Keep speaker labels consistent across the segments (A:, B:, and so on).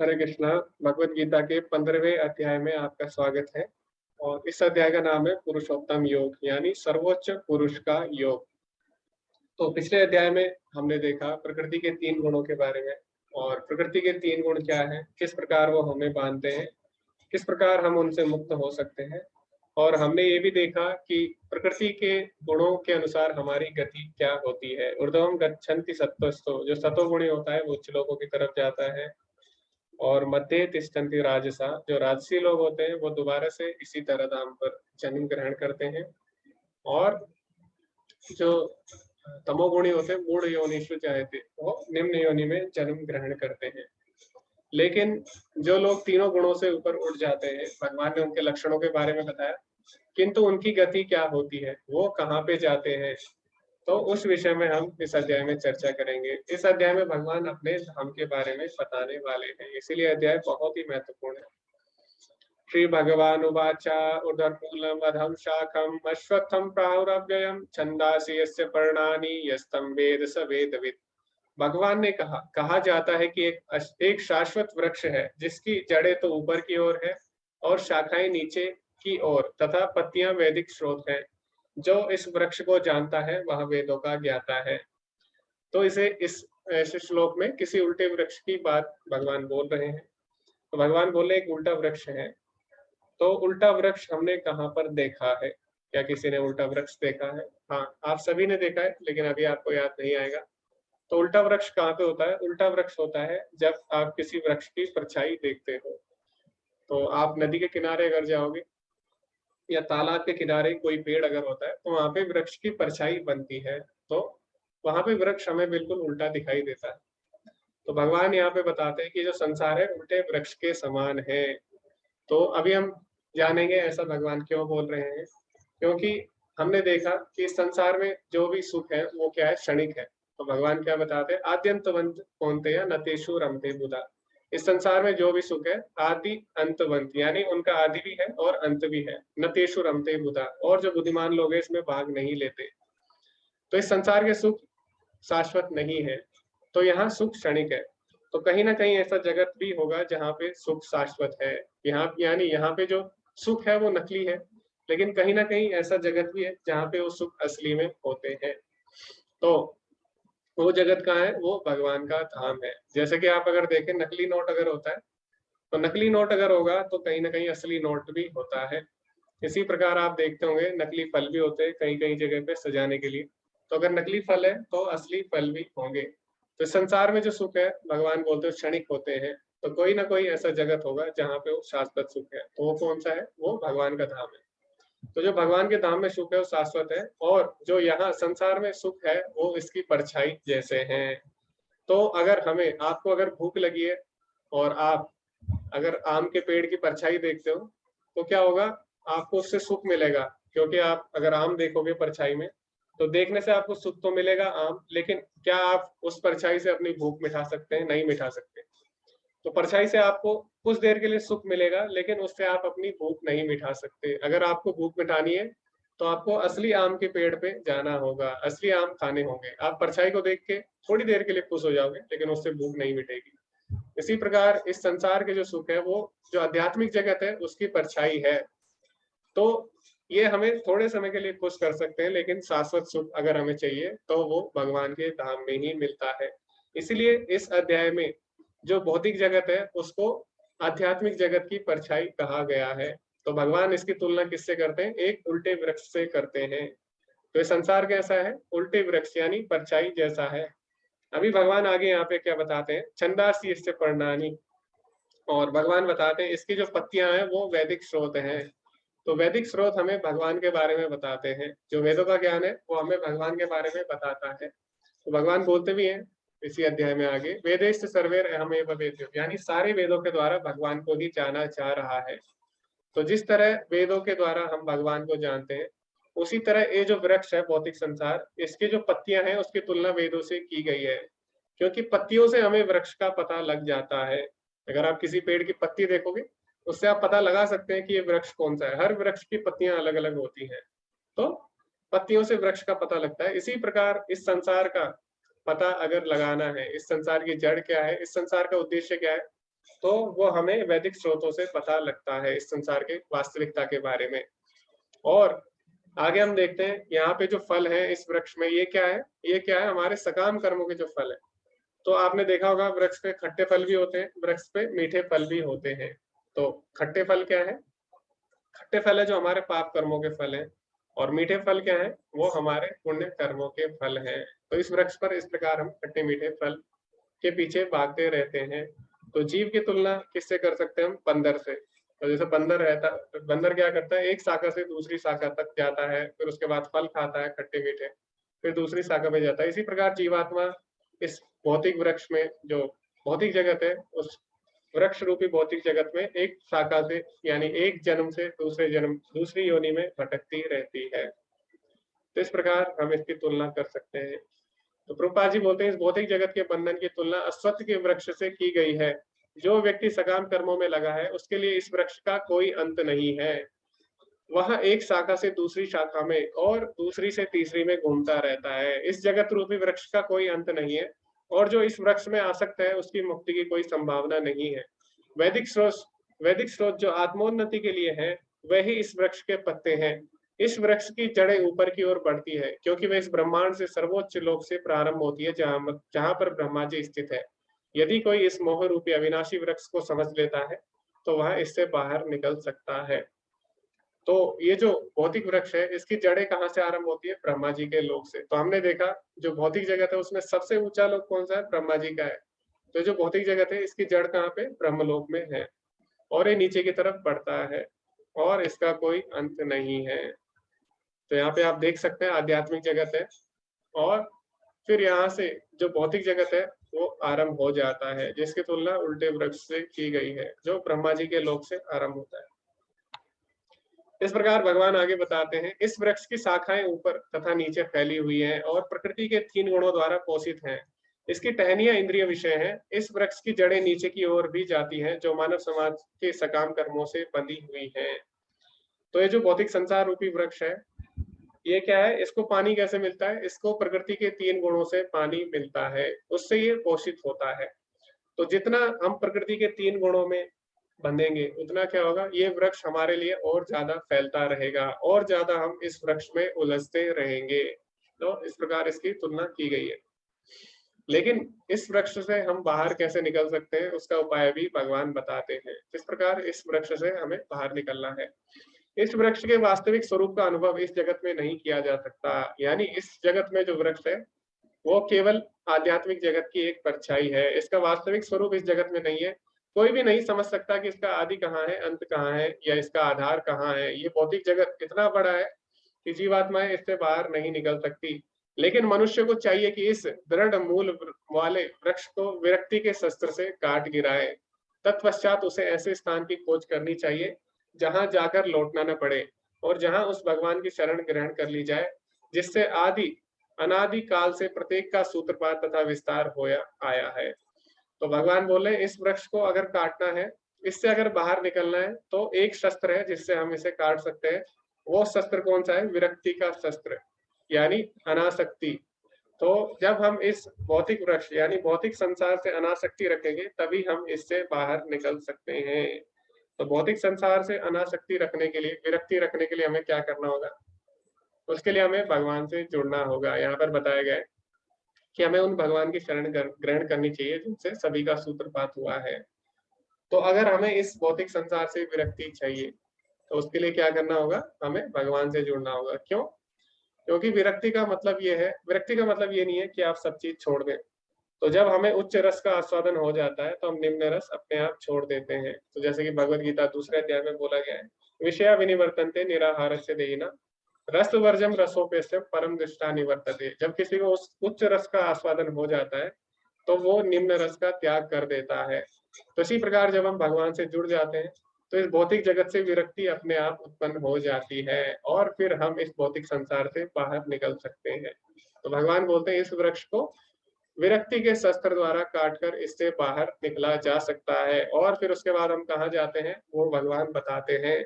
A: हरे कृष्णा। भगवत गीता के 15वें अध्याय में आपका स्वागत है। और इस अध्याय का नाम है पुरुषोत्तम योग, यानी सर्वोच्च पुरुष का योग। तो पिछले अध्याय में हमने देखा प्रकृति के 3 गुणों के बारे में, और प्रकृति के 3 गुण क्या है, किस प्रकार वो हमें बांधते हैं, किस प्रकार हम उनसे मुक्त हो सकते हैं। और हमने ये भी देखा कि प्रकृति के गुणों के अनुसार हमारी गति क्या होती है। ऊर्ध्वम गच्छन्ति सत्वस्तो, जो सतोगुणी होता है वो उच्च लोगों की तरफ जाता है। और मध्य तिष्ठन्ति राजसा, जो राजसी लोग होते हैं वो दोबारा से इसी तरह धाम पर जन्म ग्रहण करते हैं। और जो तमोगुणी होते हैं मूढ़ योनिषु चाहते, वो निम्न योनि में जन्म ग्रहण करते हैं। लेकिन जो लोग तीनों गुणों से ऊपर उठ जाते हैं, भगवान ने उनके लक्षणों के बारे में बताया, किंतु उनकी गति क्या होती है, वो कहाँ पे जाते हैं, तो उस विषय में हम इस अध्याय में चर्चा करेंगे। इस अध्याय में भगवान अपने धाम के बारे में बताने वाले हैं, इसीलिए अध्याय बहुत ही महत्वपूर्ण है। श्री भगवान उवाच ऊर्ध्वमूलम् अधम शाखम अश्वत्थम प्राहुरव्ययम् छंदासि यस्य पर्णानि यस्तं वेद स वेदवित्। भगवान ने कहा जाता है कि एक शाश्वत वृक्ष है जिसकी जड़ें तो ऊपर की ओर है और शाखाएं नीचे की ओर तथा पत्तियां वैदिक स्रोत हैं। जो इस वृक्ष को जानता है वह वेदों का ज्ञाता है। तो इस श्लोक में किसी उल्टे वृक्ष की बात भगवान बोल रहे हैं। तो भगवान बोले एक उल्टा वृक्ष है। तो उल्टा वृक्ष हमने कहाँ पर देखा है? क्या किसी ने उल्टा वृक्ष देखा है? हाँ, आप सभी ने देखा है, लेकिन अभी आपको याद नहीं आएगा। तो उल्टा वृक्ष कहाँ पे होता है? उल्टा वृक्ष होता है जब आप किसी वृक्ष की परछाई देखते हो। तो आप नदी के किनारे अगर जाओगे या तालाब के किनारे कोई पेड़ अगर होता है तो वहां पे वृक्ष की परछाई बनती है। तो वहां पे वृक्ष हमें बिल्कुल उल्टा दिखाई देता है। तो भगवान यहाँ पे बताते हैं कि जो संसार है उल्टे वृक्ष के समान है। तो अभी हम जानेंगे ऐसा भगवान क्यों बोल रहे हैं। क्योंकि हमने देखा कि इस संसार में जो भी सुख है वो क्या है, क्षणिक है। तो भगवान क्या बताते हैं, आद्यंतवंत कौनते नतेषु रमते बुधा। इस संसार में जो भी सुख है आदि अंतवंत, यानी उनका आदि भी है और अंत भी है। नतेषु रमते बुधा, और जो बुद्धिमान लोग हैं इसमें भाग नहीं लेते। तो इस संसार के सुख शाश्वत नहीं है। तो यहाँ सुख क्षणिक है। तो कहीं ना कहीं ऐसा जगत भी होगा जहाँ पे सुख शाश्वत है। यहाँ यानी यहाँ पे जो सुख है वो नकली है, लेकिन कहीं ना कहीं ऐसा जगत भी है जहाँ पे वो सुख असली में होते हैं। तो वो जगत कहाँ है? वो भगवान का धाम है। जैसे कि आप अगर देखें, नकली नोट अगर होता है तो नकली नोट अगर होगा तो कहीं ना कहीं असली नोट भी होता है। इसी प्रकार आप देखते होंगे नकली फल भी होते हैं कहीं कहीं जगह पे सजाने के लिए। तो अगर नकली फल है तो असली फल भी होंगे। तो संसार में जो सुख है भगवान बोलते हैं क्षणिक होते हैं। तो कोई ना कोई ऐसा जगत होगा जहाँ पे वो शाश्वत सुख है। तो वो कौन सा है? वो भगवान का धाम है। तो जो भगवान के धाम में सुख है वो शाश्वत है, और जो यहाँ संसार में सुख है वो इसकी परछाई जैसे हैं। तो अगर हमें आपको अगर भूख लगी है और आप अगर आम के पेड़ की परछाई देखते हो तो क्या होगा? आपको उससे सुख मिलेगा। क्योंकि आप अगर आम देखोगे परछाई में तो देखने से आपको सुख तो मिलेगा आम, लेकिन क्या आप उस परछाई से अपनी भूख मिटा सकते हैं? नहीं मिटा सकते। तो परछाई से आपको कुछ देर के लिए सुख मिलेगा, लेकिन उससे आप अपनी भूख नहीं मिटा सकते। अगर आपको भूख मिटानी है तो आपको असली आम के पेड़ पे जाना होगा, असली आम खाने होंगे। आप परछाई को देख के थोड़ी देर के लिए खुश हो जाओगे, लेकिन उससे भूख नहीं मिटेगी। इसी प्रकार इस संसार के जो सुख है वो जो आध्यात्मिक जगत है उसकी परछाई है। तो ये हमें थोड़े समय के लिए खुश कर सकते हैं, लेकिन शाश्वत सुख अगर हमें चाहिए तो वो भगवान के धाम में ही मिलता है। इसीलिए इस अध्याय में जो भौतिक जगत है उसको आध्यात्मिक जगत की परछाई कहा गया है। तो भगवान इसकी तुलना किससे करते हैं? एक उल्टे वृक्ष से करते हैं। तो ये संसार कैसा है? उल्टे वृक्ष यानी परछाई जैसा है। अभी भगवान आगे यहाँ पे क्या बताते हैं, छंदासी इससे पर्णानि। और भगवान बताते हैं इसकी जो पत्तियां हैं वो वैदिक स्रोत हैं। तो वैदिक स्रोत हमें भगवान के बारे में बताते हैं। जो वेदों का ज्ञान है वो हमें भगवान के बारे में बताता है। तो भगवान बोलते भी हैं इसी अध्याय में आगे, वेदेश सर्वेर अहमेव वेद्यो, यानी सारे वेदों के द्वारा भगवान को ही जाना जा रहा है। तो जिस तरह वेदों के द्वारा हम भगवान को जानते हैं, उसी तरह ये जो वृक्ष है भौतिक संसार, इसकी जो पत्तियां हैं उसकी तुलना वेदों से की गई है। क्योंकि पत्तियों से हमें वृक्ष का पता लग जाता है। अगर आप किसी पेड़ की पत्ती देखोगे उससे आप पता लगा सकते हैं कि ये वृक्ष कौन सा है। हर वृक्ष की पत्तियां अलग अलग होती हैं। तो पत्तियों से वृक्ष का पता लगता है। इसी प्रकार इस संसार का पता अगर लगाना है, इस संसार की जड़ क्या है, इस संसार का उद्देश्य क्या है, तो वो हमें वैदिक स्रोतों से पता लगता है इस संसार के वास्तविकता के बारे में। और आगे हम देखते हैं यहाँ पे जो फल है इस वृक्ष में, ये क्या है? ये क्या है? हमारे सकाम कर्मों के जो फल है। तो आपने देखा होगा वृक्ष पे खट्टे फल भी होते हैं, वृक्ष पे मीठे फल भी होते हैं। तो खट्टे फल क्या है? खट्टे फल है जो हमारे पाप कर्मों के फल हैं, और मीठे फल क्या है? वो हमारे पुण्य कर्मों के फल हैं। तो इस वृक्ष पर इस प्रकार हम खट्टे मीठे फल के पीछे भागते रहते हैं। तो जीव की तुलना किससे कर सकते हैं हम? बंदर से। तो जैसे बंदर रहता, बंदर क्या करता है? एक शाखा से दूसरी शाखा तक जाता है, फिर उसके बाद फल खाता है खट्टे मीठे, फिर दूसरी शाखा पे जाता है। इसी प्रकार जीवात्मा इस भौतिक वृक्ष में, जो भौतिक जगत है, उस वृक्ष रूपी भौतिक जगत में एक शाखा से यानी एक जन्म से दूसरे जन्म, दूसरी योनि में भटकती रहती है। तो इस प्रकार हम इसकी तुलना कर सकते हैं। तो प्रभुपाद जी बोलते हैं इस भौतिक जगत के बंधन की तुलना अश्वत्थ के वृक्ष से की गई है। जो व्यक्ति सकाम कर्मों में लगा है उसके लिए इस वृक्ष का कोई अंत नहीं है। वह एक शाखा से दूसरी शाखा में और दूसरी से तीसरी में घूमता रहता है। इस जगत रूपी वृक्ष का कोई अंत नहीं है, और जो इस वृक्ष में आसक्त है उसकी मुक्ति की कोई संभावना नहीं है। वैदिक स्रोत जो आत्मोन्नति के लिए है, वही इस वृक्ष के पत्ते हैं। इस वृक्ष की जड़ें ऊपर की ओर बढ़ती है, क्योंकि वह इस ब्रह्मांड से सर्वोच्च लोक से प्रारंभ होती है, जहां पर ब्रह्मा जी स्थित है। यदि कोई इस मोह रूपी अविनाशी वृक्ष को समझ लेता है तो वह इससे बाहर निकल सकता है। तो ये जो भौतिक वृक्ष है, इसकी जड़ें कहाँ से आरंभ होती है? ब्रह्मा जी के लोक से। तो हमने देखा जो भौतिक जगत है उसमें सबसे ऊंचा लोक कौन सा है? ब्रह्मा जी का है। तो जो भौतिक जगत है इसकी जड़ कहाँ पे? ब्रह्मलोक में है, और ये नीचे की तरफ बढ़ता है, और इसका कोई अंत नहीं है। तो यहाँ पे आप देख सकते हैं आध्यात्मिक जगत है, और फिर यहाँ से जो भौतिक जगत है वो आरंभ हो जाता है, जिसकी तुलना उल्टे वृक्ष से की गई है जो ब्रह्मा जी के लोक से आरंभ होता है। इस प्रकार भगवान आगे बताते हैं इस वृक्ष की शाखाएं ऊपर तथा नीचे फैली हुई हैं और प्रकृति के 3 गुणों द्वारा पोषित हैं। इसकी टहनियां इंद्रिय विषय हैं। इस वृक्ष की जड़ें नीचे की ओर भी जाती हैं, जो मानव समाज के सकाम कर्मों से बंधी हुई हैं। तो ये जो भौतिक संसार रूपी वृक्ष है, ये क्या है? इसको पानी कैसे मिलता है? इसको प्रकृति के 3 गुणों से पानी मिलता है, उससे ये पोषित होता है। तो जितना हम प्रकृति के 3 गुणों में बंधेंगे उतना क्या होगा? ये वृक्ष हमारे लिए और ज्यादा फैलता रहेगा, और ज्यादा हम इस वृक्ष में उलझते रहेंगे। तो इस प्रकार इसकी तुलना की गई है। लेकिन इस वृक्ष से हम बाहर कैसे निकल सकते हैं, उसका उपाय भी भगवान बताते हैं। इस प्रकार इस वृक्ष से हमें बाहर निकलना है। इस वृक्ष के वास्तविक स्वरूप का अनुभव इस जगत में नहीं किया जा सकता। यानी इस जगत में जो वृक्ष है वो केवल आध्यात्मिक जगत की एक परछाई है। इसका वास्तविक स्वरूप इस जगत में नहीं है। कोई भी नहीं समझ सकता कि इसका आदि कहाँ है, अंत कहाँ है, या इसका आधार कहाँ है। ये भौतिक जगत इतना बड़ा है कि जीवात्माएं इससे बाहर नहीं निकल सकती। लेकिन मनुष्य को चाहिए कि इस दृढ़ मूल वाले वृक्ष को विरक्ति के शस्त्र से काट गिराए। तत्पश्चात उसे ऐसे स्थान की खोज करनी चाहिए जहां जाकर लौटना न पड़े, और जहां उस भगवान की शरण ग्रहण कर ली जाए जिससे अनादि काल से प्रत्येक का सूत्रपात तथा विस्तार होया आया है। तो भगवान बोले इस वृक्ष को अगर काटना है, इससे अगर बाहर निकलना है, तो एक शस्त्र है जिससे हम इसे काट सकते हैं। वो शस्त्र कौन सा है? विरक्ति का शस्त्र, यानी अनासक्ति। तो जब हम इस भौतिक वृक्ष यानी भौतिक संसार से अनासक्ति रखेंगे तभी हम इससे बाहर निकल सकते हैं। तो भौतिक संसार से अनासक्ति रखने के लिए, विरक्ति रखने के लिए हमें क्या करना होगा? उसके लिए हमें भगवान से जुड़ना होगा। यहाँ पर बताया गया है कि हमें उन भगवान की शरण ग्रहण करनी चाहिए जिनसे सभी का सूत्रपात हुआ है। तो अगर हमें इस भौतिक संसार से विरक्ति चाहिए तो उसके लिए क्या करना होगा? हमें भगवान से जुड़ना होगा। क्यों? क्योंकि विरक्ति का मतलब ये नहीं है कि आप सब चीज छोड़ दें। तो जब हमें उच्च रस का आस्वादन हो जाता है तो हम निम्न रस अपने आप छोड़ देते हैं। तो जैसे कि भगवत गीता दूसरे अध्याय में बोला गया है, विषया विनिवर्तन्ते निराहारस्य देहिना रस वर्जम रसोपेस्य परम दृष्टा निवर्तते। जब किसी को उस उच्च रस का आस्वादन हो जाता है तो वो निम्न रस का त्याग कर देता है। तो इसी प्रकार जब हम भगवान से जुड़ जाते हैं तो इस भौतिक जगत से विरक्ति अपने आप उत्पन्न हो जाती है, और फिर हम इस भौतिक संसार से बाहर निकल सकते हैं। तो भगवान बोलते हैं इस वृक्ष को विरक्ति के शस्त्र द्वारा काटकर इससे बाहर निकला जा सकता है। और फिर उसके बाद हम कहाँ जाते हैं वो भगवान बताते हैं।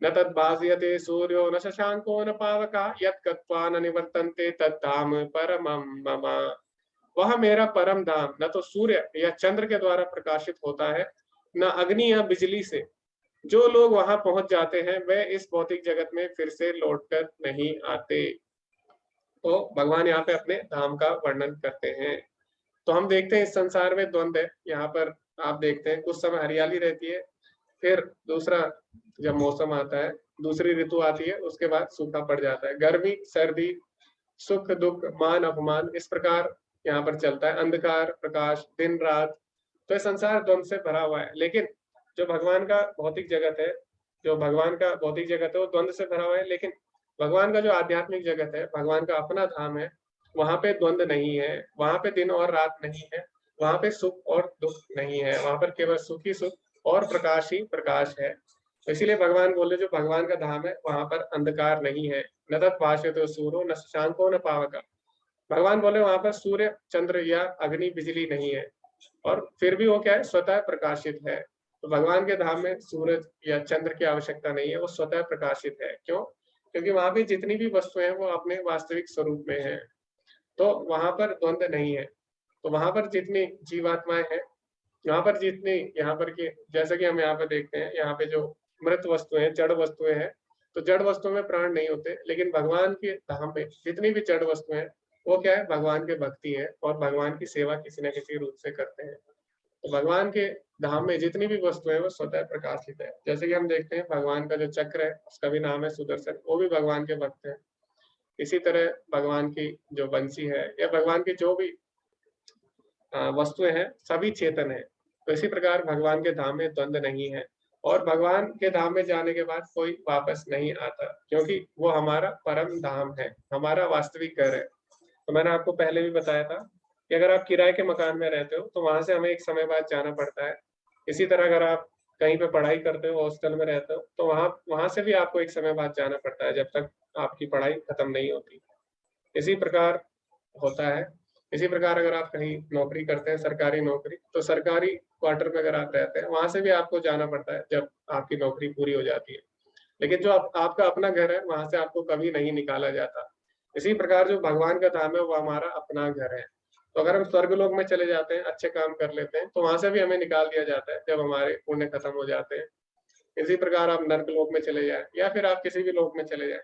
A: न तद्भास्यते सूर्यो न शशांको न पावका यत् गत्वा न निवर्तन्ते तद्धाम परमं मम। वह मेरा परम धाम न तो सूर्य या चंद्र के द्वारा प्रकाशित होता है ना अग्नि या बिजली से। जो लोग वहां पहुंच जाते हैं वह इस भौतिक जगत में फिर से लौटकर नहीं आते। तो भगवान यहाँ पे अपने धाम का वर्णन करते हैं। तो हम देखते हैं इस संसार में द्वंद्व है। यहाँ पर आप देखते हैं कुछ समय हरियाली रहती है, फिर दूसरा जब मौसम आता है, दूसरी ऋतु आती है, उसके बाद सूखा पड़ जाता है। गर्मी सर्दी, सुख दुख, मान अपमान, इस प्रकार यहाँ पर चलता है। अंधकार प्रकाश, दिन रात। तो ये संसार द्वंद्व से भरा हुआ है। लेकिन जो भगवान का भौतिक जगत है, जो भगवान का भौतिक जगत है वो द्वंद्व से भरा हुआ है। लेकिन भगवान का जो आध्यात्मिक जगत है, भगवान का अपना धाम है, वहां पे द्वंद्व नहीं है, वहां पे दिन और रात नहीं है, वहां पे सुख और दुख नहीं है, वहां पर केवल सुख ही सुख और प्रकाश ही प्रकाश है। तो इसीलिए भगवान बोले जो भगवान का धाम है वहां पर अंधकार नहीं है। न तत् भाषते सूर्यो न शशांको न पावक। भगवान बोले वहां पर सूर्य चंद्र या अग्नि बिजली नहीं है, और फिर भी वो क्या है, स्वतः प्रकाशित है। तो भगवान के धाम में सूरज या चंद्र की आवश्यकता नहीं है, वो स्वतः प्रकाशित है। क्यों? क्योंकि वहां पे जितनी भी वस्तुएं हैं वो अपने वास्तविक स्वरूप में है। तो वहां पर द्वंद्व नहीं है। तो वहां पर जितनी जीवात्माएं हैं, यहाँ पर जितनी, यहाँ पर की जैसे कि हम यहाँ पे देखते हैं, यहाँ पे जो मृत वस्तुएं हैं, जड़ वस्तुएं हैं, तो जड़ वस्तुओं में प्राण नहीं होते। लेकिन भगवान के धाम में जितनी भी जड़ वस्तुएं हैं वो क्या है, भगवान के भक्ति है और भगवान की सेवा किसी न किसी रूप से करते हैं। तो भगवान के धाम में जितनी भी वस्तुएं हैं वो स्वतः प्रकाशित है। जैसे कि हम देखते हैं भगवान का जो चक्र है उसका भी नाम है सुदर्शन, वो भी भगवान के भक्त है। इसी तरह भगवान की जो बंसी है या भगवान की जो भी वस्तुएं हैं सभी चेतन है। तो इसी प्रकार भगवान के धाम में द्वंद्व नहीं है, और भगवान के धाम में जाने के बाद कोई वापस नहीं आता, क्योंकि वो हमारा परम धाम है, हमारा वास्तविक घर है। तो मैंने आपको पहले भी बताया था कि अगर आप किराए के मकान में रहते हो तो वहां से हमें एक समय बाद जाना पड़ता है। इसी तरह अगर आप कहीं पे पढ़ाई करते हो, हॉस्टल में रहते हो, तो वहां वहां से भी आपको एक समय बाद जाना पड़ता है, जब तक आपकी पढ़ाई खत्म नहीं होती। इसी प्रकार होता है। इसी प्रकार अगर आप कहीं नौकरी करते हैं, सरकारी नौकरी, तो सरकारी क्वार्टर में अगर आप रहते हैं वहां से भी आपको जाना पड़ता है जब आपकी नौकरी पूरी हो जाती है। लेकिन जो आपका अपना घर है वहां से आपको कभी नहीं निकाला जाता। इसी प्रकार जो भगवान का धाम है वो हमारा अपना घर है। तो अगर हम स्वर्ग लोक में चले जाते हैं, अच्छे काम कर लेते हैं, तो वहां से भी हमें निकाल दिया जाता है जब हमारे पुण्य खत्म हो जाते हैं। इसी प्रकार आप नर्क लोक में चले जाए या फिर आप किसी भी लोक में चले जाए,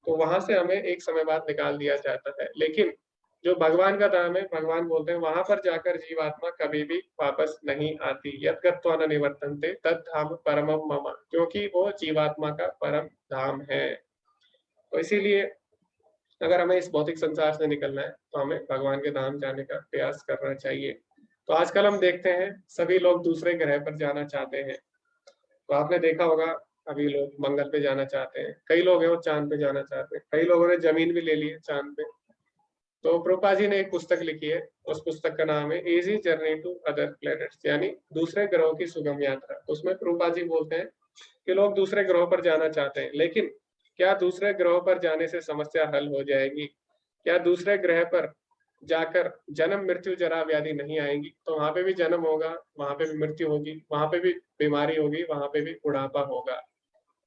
A: तो वहां से हमें एक समय बाद निकाल दिया जाता है। लेकिन जो भगवान का धाम है, भगवान बोलते हैं वहां पर जाकर जीवात्मा कभी भी वापस नहीं आती। यत् गत्वा न निवर्तन्ते तत् धाम परमम मम, क्योंकि वो जीवात्मा का परम धाम है। तो इसीलिए अगर हमें इस भौतिक संसार से निकलना है तो हमें भगवान के धाम जाने का प्रयास करना चाहिए। तो आजकल हम देखते हैं सभी लोग दूसरे ग्रह पर जाना चाहते हैं। तो आपने देखा होगा अभी लोग मंगल पे जाना चाहते हैं, कई लोग हैं वो चांद पे जाना चाहते हैं, कई लोगों ने जमीन भी ले ली है चांद पे। तो प्रभुपाद जी ने एक पुस्तक लिखी है, उस पुस्तक का नाम है easy journey to other planets, यानी दूसरे ग्रहों की सुगम यात्रा। उसमें प्रभुपाद जी बोलते हैं कि लोग दूसरे ग्रहों पर जाना चाहते हैं, लेकिन क्या दूसरे ग्रहों पर जाने से समस्या हल हो जाएगी? क्या दूसरे ग्रह पर जाकर जन्म मृत्यु जरा व्याधि नहीं आएंगी? तो वहां पे भी जन्म होगा, वहां पे भी मृत्यु होगी, वहां पे भी बीमारी होगी, वहां पे भी बुढ़ापा होगा।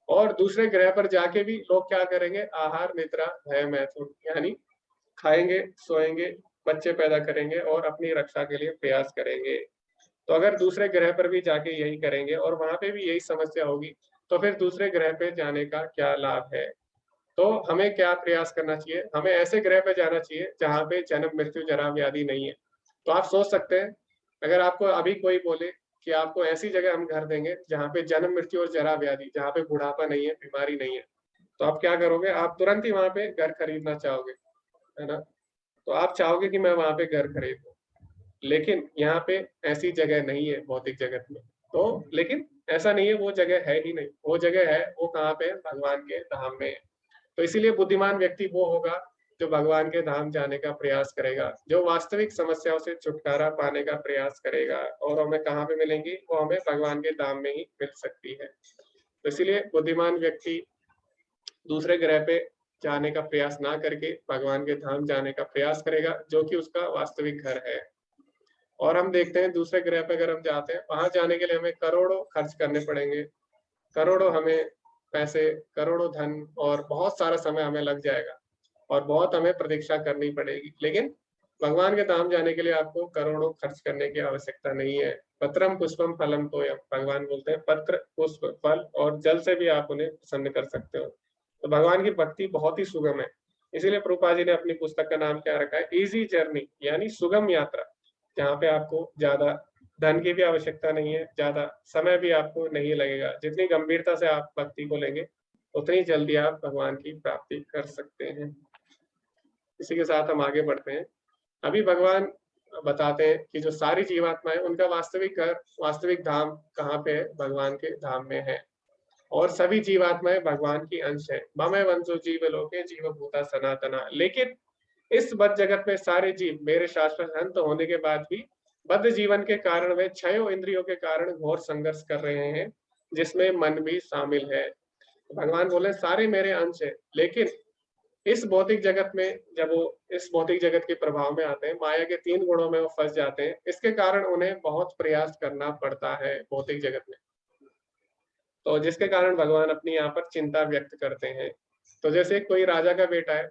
A: और दूसरे ग्रह पर जाके भी लोग क्या करेंगे? आहार निद्रा भय मैथुन, यानी खाएंगे सोएंगे, बच्चे पैदा करेंगे और अपनी रक्षा के लिए प्रयास करेंगे। तो अगर दूसरे ग्रह पर भी जाके यही करेंगे और वहां पे भी यही समस्या होगी, तो फिर दूसरे ग्रह पे जाने का क्या लाभ है? तो हमें क्या प्रयास करना चाहिए? हमें ऐसे ग्रह पे जाना चाहिए जहाँ पे जन्म मृत्यु जरा व्याधि नहीं है। तो आप सोच सकते हैं, अगर आपको अभी कोई बोले कि आपको ऐसी जगह हम घर देंगे जहाँ पे जन्म मृत्यु और जरा व्याधि, जहाँ पे बुढ़ापा नहीं है, बीमारी नहीं है, तो आप क्या करोगे? आप तुरंत ही वहां पे घर खरीदना चाहोगे, है ना? तो आप चाहोगे कि मैं वहां पे घर खरीदूं। लेकिन यहाँ पे ऐसी जगह नहीं है भौतिक जगत में। तो लेकिन ऐसा नहीं है, वो जगह है ही नहीं। वो जगह है, वो कहाँ पे है? भगवान के धाम में है। तो इसीलिए बुद्धिमान व्यक्ति वो होगा जो भगवान के धाम जाने का प्रयास करेगा, जो वास्तविक समस्याओं से छुटकारा पाने का प्रयास करेगा। और हमें कहाँ पे मिलेंगी? वो हमें भगवान के धाम में ही मिल सकती है। तो इसीलिए बुद्धिमान व्यक्ति दूसरे ग्रह पे जाने का प्रयास ना करके भगवान के धाम जाने का प्रयास करेगा, जो कि उसका वास्तविक घर है। और हम देखते हैं दूसरे ग्रह पे अगर हम जाते हैं, वहां जाने के लिए हमें करोड़ों खर्च करने पड़ेंगे, करोड़ों हमें पैसे, करोड़ों धन और बहुत सारा समय हमें लग जाएगा और बहुत हमें प्रतीक्षा करनी पड़ेगी। लेकिन भगवान के धाम जाने के लिए आपको करोड़ों खर्च करने की आवश्यकता नहीं है। पत्रम पुष्पम फलम तोयम, भगवान बोलते हैं पत्र पुष्प फल और जल से भी आप उन्हें प्रसन्न कर सकते हो। तो भगवान की भक्ति बहुत ही सुगम है। इसीलिए प्रभुपाद जी ने अपनी पुस्तक का नाम क्या रखा है, इजी जर्नी, यानी सुगम यात्रा, जहाँ पे आपको ज्यादा धन की भी आवश्यकता नहीं है, ज्यादा समय भी आपको नहीं लगेगा। जितनी गंभीरता से आप भक्ति को लेंगे उतनी जल्दी आप भगवान की प्राप्ति कर सकते हैं। इसी के साथ हम आगे बढ़ते हैं। अभी भगवान बताते हैं कि जो सारी जीवात्माएं उनका वास्तविक घर, वास्तविक धाम कहाँ पे है, भगवान के धाम में है। और सभी जीवात्माएं भगवान की अंश है। ममय वंशो जीव लोके जीव भूता सनातना। लेकिन इस बद्ध जगत में सारे जीव मेरे शाश्वत अंत होने के बाद भी बद्ध जीवन के कारण वे छयों इंद्रियों के कारण घोर संघर्ष कर रहे हैं, जिसमें मन भी शामिल है। भगवान बोले सारे मेरे अंश है, लेकिन इस भौतिक जगत में जब वो इस भौतिक जगत के प्रभाव में आते हैं, माया के 3 गुणों में वो फंस जाते हैं। इसके कारण उन्हें बहुत प्रयास करना पड़ता है भौतिक जगत में। तो जिसके कारण भगवान अपनी यहाँ पर चिंता व्यक्त करते हैं। तो जैसे कोई राजा का बेटा है,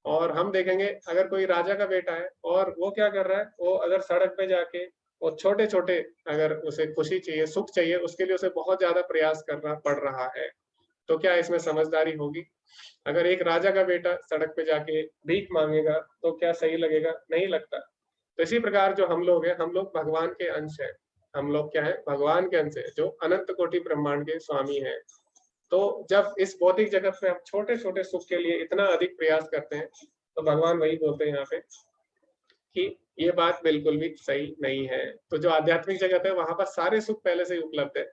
A: और हम देखेंगे अगर कोई राजा का बेटा है और वो क्या कर रहा है, वो अगर सड़क पे जाके वो छोटे छोटे, अगर उसे खुशी चाहिए, सुख चाहिए, उसके लिए उसे बहुत ज्यादा प्रयास करना पड़ रहा है, तो क्या इसमें समझदारी होगी? अगर एक राजा का बेटा सड़क पे जाके भीख मांगेगा तो क्या सही लगेगा? नहीं लगता। तो इसी प्रकार जो हम लोग हैं, हम लोग भगवान के अंश हैं। हम लोग क्या है, भगवान के अंश है, जो अनंत कोटि ब्रह्मांड के स्वामी हैं। तो जब इस भौतिक जगत में हम छोटे छोटे सुख के लिए इतना अधिक प्रयास करते हैं, तो भगवान वही बोलते हैं यहाँ पे कि ये बात बिल्कुल भी सही नहीं है। तो जो आध्यात्मिक जगत है वहां पर सारे सुख पहले से ही उपलब्ध है,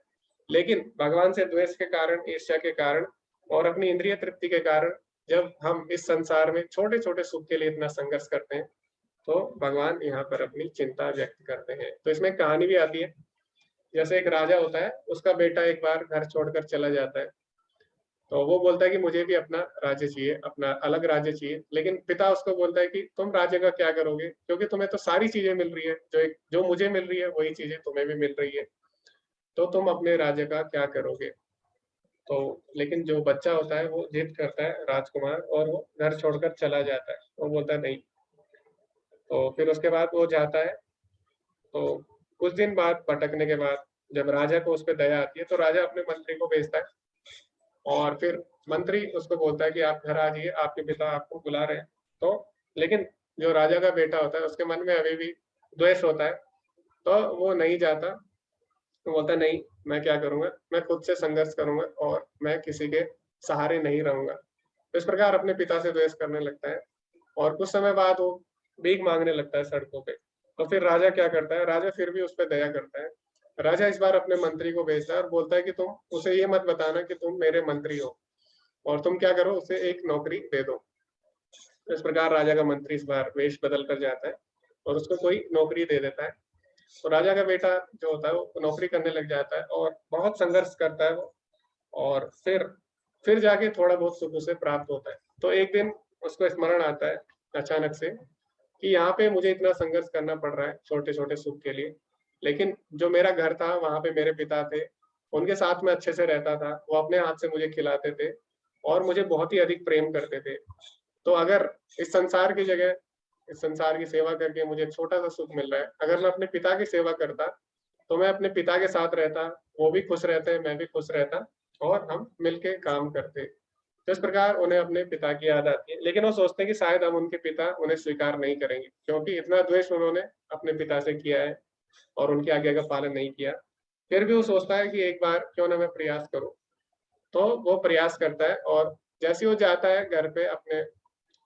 A: लेकिन भगवान से द्वेष के कारण, ईर्ष्या के कारण और अपनी इंद्रिय तृप्ति के कारण जब हम इस संसार में छोटे छोटे सुख के लिए इतना संघर्ष करते हैं, तो भगवान यहाँ पर अपनी चिंता व्यक्त करते हैं। तो इसमें कहानी भी आती है। जैसे एक राजा होता है, उसका बेटा एक बार घर छोड़कर चला जाता है। तो वो बोलता है कि मुझे भी अपना राज्य चाहिए, अपना अलग राज्य चाहिए। लेकिन पिता उसको बोलता है कि तुम राज्य का क्या करोगे, क्योंकि तुम्हें तो सारी चीजें मिल रही है, जो मुझे मिल रही है वही चीजें तुम्हें भी मिल रही है, तो तुम अपने राज्य का क्या करोगे? तो लेकिन जो बच्चा होता है वो जिद करता है, राजकुमार, और वो घर छोड़कर चला जाता है। वो बोलता है नहीं। तो फिर उसके बाद वो जाता है। तो कुछ दिन बाद, भटकने के बाद, जब राजा को उस पर दया आती है, तो राजा अपने मंत्री को भेजता है, और फिर मंत्री उसको बोलता है कि आप घर आ जाइए, आपके पिता आपको बुला रहे हैं। तो लेकिन जो राजा का बेटा होता है उसके मन में अभी भी द्वेष होता है, तो वो नहीं जाता। तो बोलता है नहीं, मैं क्या करूंगा, मैं खुद से संघर्ष करूंगा और मैं किसी के सहारे नहीं रहूंगा। तो इस प्रकार अपने पिता से द्वेष करने लगता है, और कुछ समय बाद वो भीख मांगने लगता है सड़कों पे। तो फिर राजा क्या करता है, राजा फिर भी उस पर दया करता है। राजा इस बार अपने मंत्री को भेजता है और बोलता है कि तुम उसे ये मत बताना कि तुम मेरे मंत्री हो, और तुम क्या करो, उसे एक नौकरी दे दो। तो इस प्रकार राजा का मंत्री इस बार वेश बदल कर जाता है और उसको कोई नौकरी दे देता है। तो राजा का बेटा जो होता है वो नौकरी करने लग जाता है और बहुत संघर्ष करता है वो, और फिर जाके थोड़ा बहुत सुख उसे प्राप्त होता है। तो एक दिन उसको स्मरण आता है अचानक से कि यहाँ पे मुझे इतना संघर्ष करना पड़ रहा है छोटे छोटे सुख के लिए, लेकिन जो मेरा घर था वहां पे मेरे पिता थे, उनके साथ में अच्छे से रहता था, वो अपने हाथ से मुझे खिलाते थे और मुझे बहुत ही अधिक प्रेम करते थे। तो अगर इस संसार की जगह, इस संसार की सेवा करके मुझे छोटा सा सुख मिल रहा है, अगर मैं अपने पिता की सेवा करता तो मैं अपने पिता के साथ रहता, वो भी खुश रहते, मैं भी खुश रहता, और हम मिलके काम करते। तो इस प्रकार उन्हें अपने पिता की याद आती है, लेकिन वो सोचते हैं कि शायद अब उनके पिता उन्हें स्वीकार नहीं करेंगे, क्योंकि इतना द्वेष उन्होंने अपने पिता से किया है और उनकी आज्ञा का पालन नहीं किया। फिर भी वो सोचता है कि एक बार क्यों ना मैं प्रयास करूं। तो वो प्रयास करता है, और जैसे ही वो जाता है घर पे अपने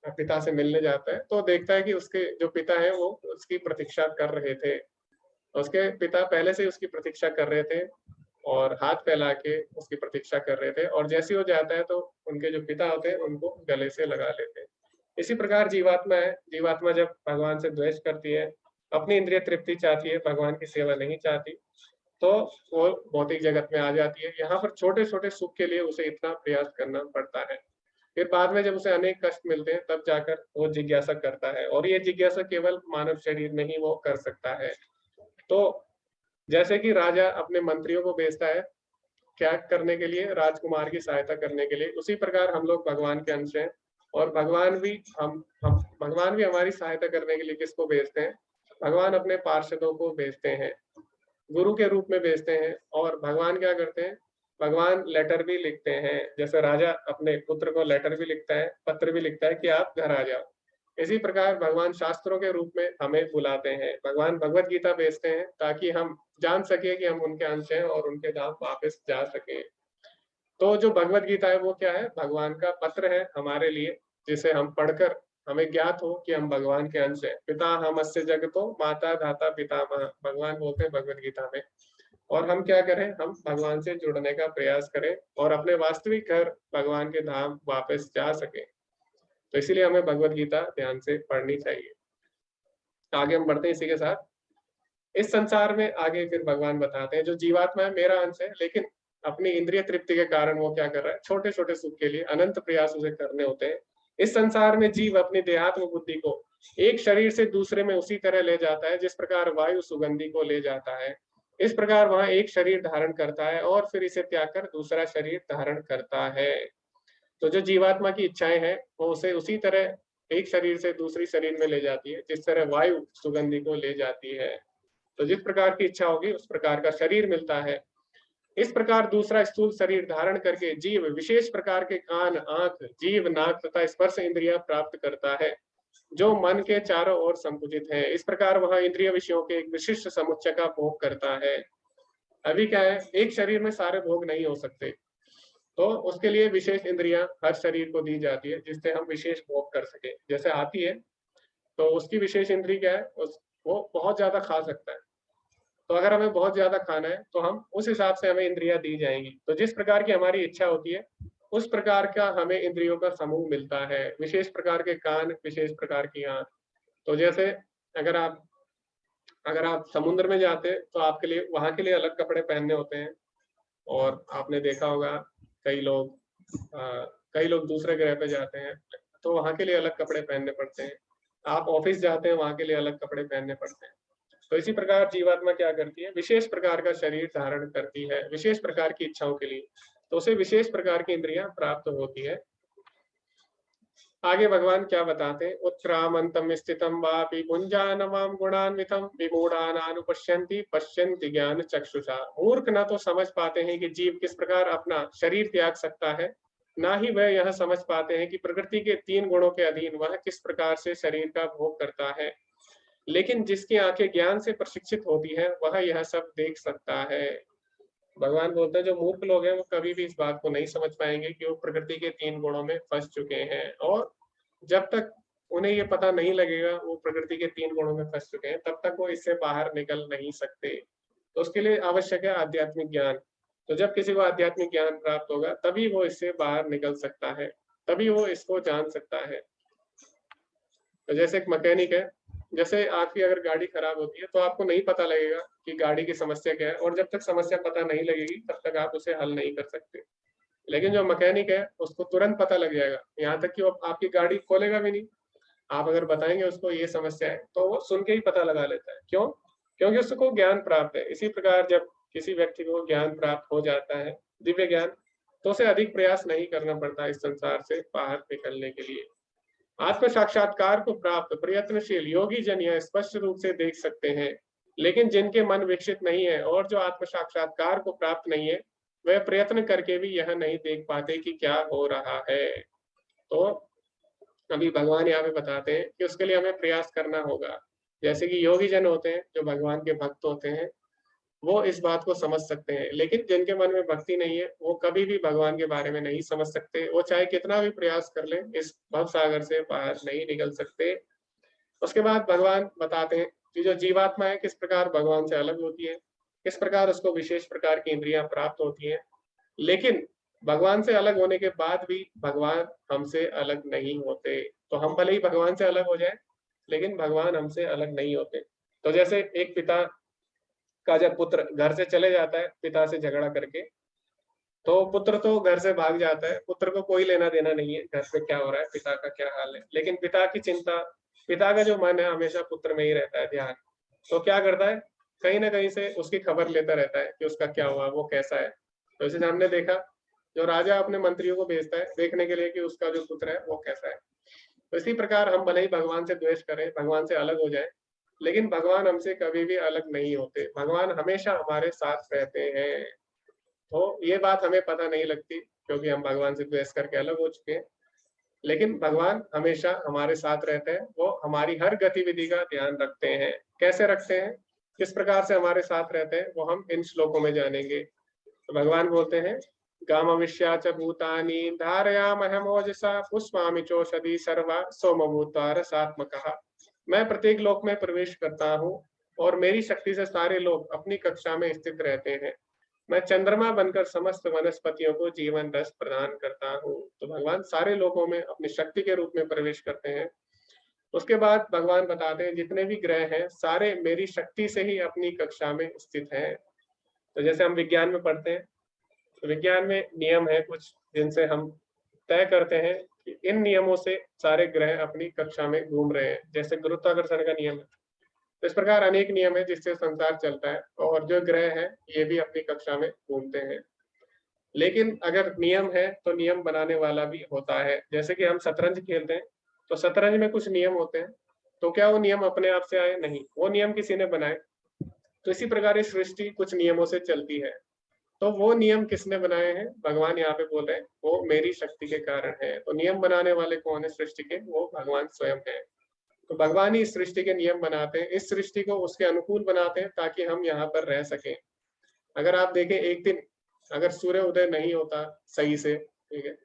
A: पिता से मिलने जाता है, तो देखता है कि उसके जो पिता है वो उसकी प्रतीक्षा कर रहे थे। उसके पिता पहले से ही उसकी प्रतीक्षा कर रहे थे और हाथ फैला के उसकी प्रतीक्षा कर रहे थे, और जैसे ही वो जाता है तो उनके जो पिता होते हैं उनको गले से लगा लेते हैं। इसी प्रकार जीवात्मा है, जीवात्मा जब भगवान से द्वेष करती है, अपनी इंद्रिय तृप्ति चाहती है, भगवान की सेवा नहीं चाहती, तो वो भौतिक जगत में आ जाती है। यहाँ पर छोटे छोटे सुख के लिए उसे इतना प्रयास करना पड़ता है। फिर बाद में जब उसे अनेक कष्ट मिलते हैं, तब जाकर वो जिज्ञासा करता है, और ये जिज्ञासा केवल मानव शरीर में ही वो कर सकता है। तो जैसे कि राजा अपने मंत्रियों को भेजता है क्या करने के लिए, राजकुमार की सहायता करने के लिए, उसी प्रकार हम लोग भगवान के अंश हैं और भगवान भी हम भगवान भी हमारी सहायता करने के लिए किसको भेजते हैं? भगवान अपने पार्षदों को भेजते हैं, गुरु के रूप में भेजते हैं। और भगवान क्या करते हैं? भगवान लेटर भी लिखते हैं, जैसे राजा अपने पुत्र को लेटर भी लिखता है, पत्र भी लिखता है कि आप घर आ जाओ। इसी प्रकार भगवान शास्त्रों के रूप में हमें बुलाते हैं, भगवान भगवत गीता भेजते हैं ताकि हम जान सके कि हम उनके अंश हैं और उनके धाम वापस जा सके। तो जो भगवत गीता है वो क्या है? भगवान का पत्र है हमारे लिए, जिसे हम पढ़कर हमें ज्ञात हो कि हम भगवान के अंश हैं। पिता हमस्य जगतो माता धाता पितामह, भगवान बोलते हैं भगवत गीता में। और हम क्या करें? हम भगवान से जुड़ने का प्रयास करें और अपने वास्तविक घर भगवान के धाम वापस जा सके। तो इसीलिए हमें भगवत गीता ध्यान से पढ़नी चाहिए। आगे हम बढ़ते हैं इसी के साथ। इस संसार में आगे फिर भगवान बताते हैं जो जीवात्मा है मेरा अंश है, लेकिन अपनी इंद्रिय तृप्ति के कारण वो क्या कर रहा है? छोटे छोटे सुख के लिए अनंत प्रयास उसे करने होते हैं। इस संसार में जीव अपनी देहात्म बुद्धि को एक शरीर से दूसरे में उसी तरह ले जाता है जिस प्रकार वायु सुगंधि को ले जाता है। इस प्रकार वह एक शरीर धारण करता है और फिर इसे त्याग कर दूसरा शरीर धारण करता है। तो जो जीवात्मा की इच्छाएं हैं वो उसे उसी तरह एक शरीर से दूसरी शरीर में ले जाती है जिस तरह वायु सुगंधि को ले जाती है। तो जिस प्रकार की इच्छा होगी उस प्रकार का शरीर मिलता है। इस प्रकार दूसरा स्थूल शरीर धारण करके जीव विशेष प्रकार के कान, आंख, जीभ, नाक तथा स्पर्श इंद्रियां प्राप्त करता है जो मन के चारों ओर संकुचित है। इस प्रकार वह इंद्रिय विषयों के एक विशिष्ट समुच्चय का भोग करता है। अभी क्या है? एक शरीर में सारे भोग नहीं हो सकते, तो उसके लिए विशेष इंद्रियां हर शरीर को दी जाती है जिससे हम विशेष भोग कर सके। जैसे हाथी है तो उसकी विशेष इंद्री क्या है? वो बहुत ज्यादा खा सकता है। तो अगर हमें बहुत ज्यादा खाना है तो हम उस हिसाब से हमें इंद्रियां दी जाएंगी। तो जिस प्रकार की हमारी इच्छा होती है उस प्रकार का हमें इंद्रियों का समूह मिलता है। विशेष प्रकार के कान, विशेष प्रकार की आंख। तो जैसे अगर आप अगर आप समुद्र में जाते हैं तो आपके लिए वहां के लिए अलग कपड़े पहनने होते हैं। और आपने देखा होगा कई लोग कई लोग दूसरे ग्रह पे जाते हैं तो वहां के लिए अलग कपड़े पहनने पड़ते हैं। आप ऑफिस जाते हैं वहां के लिए अलग कपड़े पहनने पड़ते हैं। तो इसी प्रकार जीवात्मा क्या करती है? विशेष प्रकार का शरीर धारण करती है विशेष प्रकार की इच्छाओं के लिए, तो उसे विशेष प्रकार की इंद्रियां प्राप्त होती है। आगे भगवान क्या बताते हैं? उत्क्रामंतम स्थितम वापि भुंजानवाम गुणान्वितम विमूढ़ानानुपश्यन्ति पश्यन्ति ज्ञान चक्षुषा। मूर्ख न तो समझ पाते हैं कि जीव किस प्रकार अपना शरीर त्याग सकता है, ना ही वह यह समझ पाते हैं कि प्रकृति के 3 गुणों के अधीन वह किस प्रकार से शरीर का भोग करता है। लेकिन जिसकी आंखें ज्ञान से प्रशिक्षित होती है वह यह सब देख सकता है। भगवान बोलते हैं जो मूर्ख लोग हैं वो कभी भी इस बात को नहीं समझ पाएंगे कि वो प्रकृति के 3 गुणों में फंस चुके हैं। और जब तक उन्हें ये पता नहीं लगेगा वो प्रकृति के 3 गुणों में फंस चुके हैं तब तक वो इससे बाहर निकल नहीं सकते। तो उसके लिए आवश्यक है आध्यात्मिक ज्ञान। तो जब किसी को आध्यात्मिक ज्ञान प्राप्त होगा तभी वो इससे बाहर निकल सकता है, तभी वो इसको जान सकता है। तो जैसे एक मैकेनिक है, जैसे आपकी अगर गाड़ी खराब होती है तो आपको नहीं पता लगेगा कि गाड़ी की समस्या क्या है, और जब तक समस्या पता नहीं लगेगी तब तक आप उसे हल नहीं कर सकते। लेकिन जो मैकेनिक है उसको तुरंत पता लग जाएगा, यहाँ तक कि वो आपकी गाड़ी खोलेगा भी नहीं। आप अगर बताएंगे उसको ये समस्या है तो वो सुन के ही पता लगा लेता है। क्यों? क्योंकि उसको ज्ञान प्राप्त है। इसी प्रकार जब किसी व्यक्ति को ज्ञान प्राप्त हो जाता है, दिव्य ज्ञान, तो उसे अधिक प्रयास नहीं करना पड़ता इस संसार से बाहर निकलने के लिए। आत्म साक्षात्कार को प्राप्त प्रयत्नशील योगी जन यह स्पष्ट रूप से देख सकते हैं, लेकिन जिनके मन विकसित नहीं है और जो आत्म साक्षात्कार को प्राप्त नहीं है वह प्रयत्न करके भी यह नहीं देख पाते कि क्या हो रहा है। तो अभी भगवान यहाँ पे बताते हैं कि उसके लिए हमें प्रयास करना होगा। जैसे कि योगी जन होते हैं जो भगवान के भक्त होते हैं वो इस बात को समझ सकते हैं, लेकिन जिनके मन में भक्ति नहीं है वो कभी भी भगवान के बारे में नहीं समझ सकते। वो चाहे कितना भी प्रयास कर ले इस भव सागर से बाहर नहीं निकल सकते। उसके बाद भगवान बताते हैं कि जो जीवात्मा है किस प्रकार भगवान से अलग होती है, किस प्रकार उसको विशेष प्रकार की इंद्रियां प्राप्त होती हैं। लेकिन भगवान से अलग होने के बाद भी भगवान हमसे अलग नहीं होते। तो हम भले ही भगवान से अलग हो जाए लेकिन भगवान हमसे अलग नहीं होते। तो जैसे एक पिता का जब पुत्र घर से चले जाता है पिता से झगड़ा करके, तो पुत्र तो घर से भाग जाता है, पुत्र को कोई लेना देना नहीं है घर पे क्या हो रहा है, पिता का क्या हाल है। लेकिन पिता की चिंता, पिता का जो मन है हमेशा पुत्र में ही रहता है ध्यान। तो क्या करता है, कहीं ना कहीं से उसकी खबर लेता रहता है कि उसका क्या हुआ, वो कैसा है। तो जैसे हमने देखा जो राजा अपने मंत्रियों को भेजता है देखने के लिए कि उसका जो पुत्र है वो कैसा है। तो इसी प्रकार हम भले ही भगवान से द्वेष करें, भगवान से अलग हो जाए, लेकिन भगवान हमसे कभी भी अलग नहीं होते। भगवान हमेशा हमारे साथ रहते हैं। तो ये बात हमें पता नहीं लगती क्योंकि हम भगवान से द्वेष करके अलग हो चुके हैं। लेकिन भगवान हमेशा हमारे साथ रहते हैं, वो हमारी हर गतिविधि का ध्यान रखते हैं। कैसे रखते हैं, किस प्रकार से हमारे साथ रहते हैं, वो हम इन श्लोकों में जानेंगे। तो भगवान बोलते हैं, गामविष्या च भूतानि धारयामहमोजसा पुष्पामि चोषधि सर्वा सोमभूत्वा रसात्मकः। मैं प्रत्येक लोक में प्रवेश करता हूँ और मेरी शक्ति से सारे लोग अपनी कक्षा में स्थित रहते हैं। मैं चंद्रमा बनकर समस्त वनस्पतियों को जीवन रस प्रदान करता हूँ। तो भगवान सारे लोगों में अपनी शक्ति के रूप में प्रवेश करते हैं। उसके बाद भगवान बताते हैं जितने भी ग्रह हैं सारे मेरी शक्ति से ही अपनी कक्षा में स्थित हैं। तो जैसे हम विज्ञान में पढ़ते हैं, तो विज्ञान में नियम है कुछ जिनसे हम तय करते हैं कि इन नियमों से सारे ग्रह अपनी कक्षा में घूम रहे हैं। जैसे गुरुत्वाकर्षण का नियम है, तो इस प्रकार अनेक नियम है जिससे संसार चलता है और जो ग्रह है ये भी अपनी कक्षा में घूमते हैं। लेकिन अगर नियम है तो नियम बनाने वाला भी होता है। जैसे कि हम शतरंज खेलते हैं, तो शतरंज में कुछ नियम होते हैं, तो क्या वो नियम अपने आप से आए? नहीं, वो नियम किसी ने बनाए। तो इसी प्रकार ये सृष्टि कुछ नियमों से चलती है। तो वो नियम किसने बनाए हैं? भगवान यहाँ पे बोल रहे हैं वो मेरी शक्ति के कारण है। तो नियम बनाने वाले कौन है सृष्टि के? वो भगवान स्वयं है। तो भगवान ही इस सृष्टि के नियम बनाते हैं, इस सृष्टि को उसके अनुकूल बनाते हैं ताकि हम यहाँ पर रह सकें। अगर आप देखें एक दिन अगर सूर्य उदय नहीं होता सही से, ठीक है,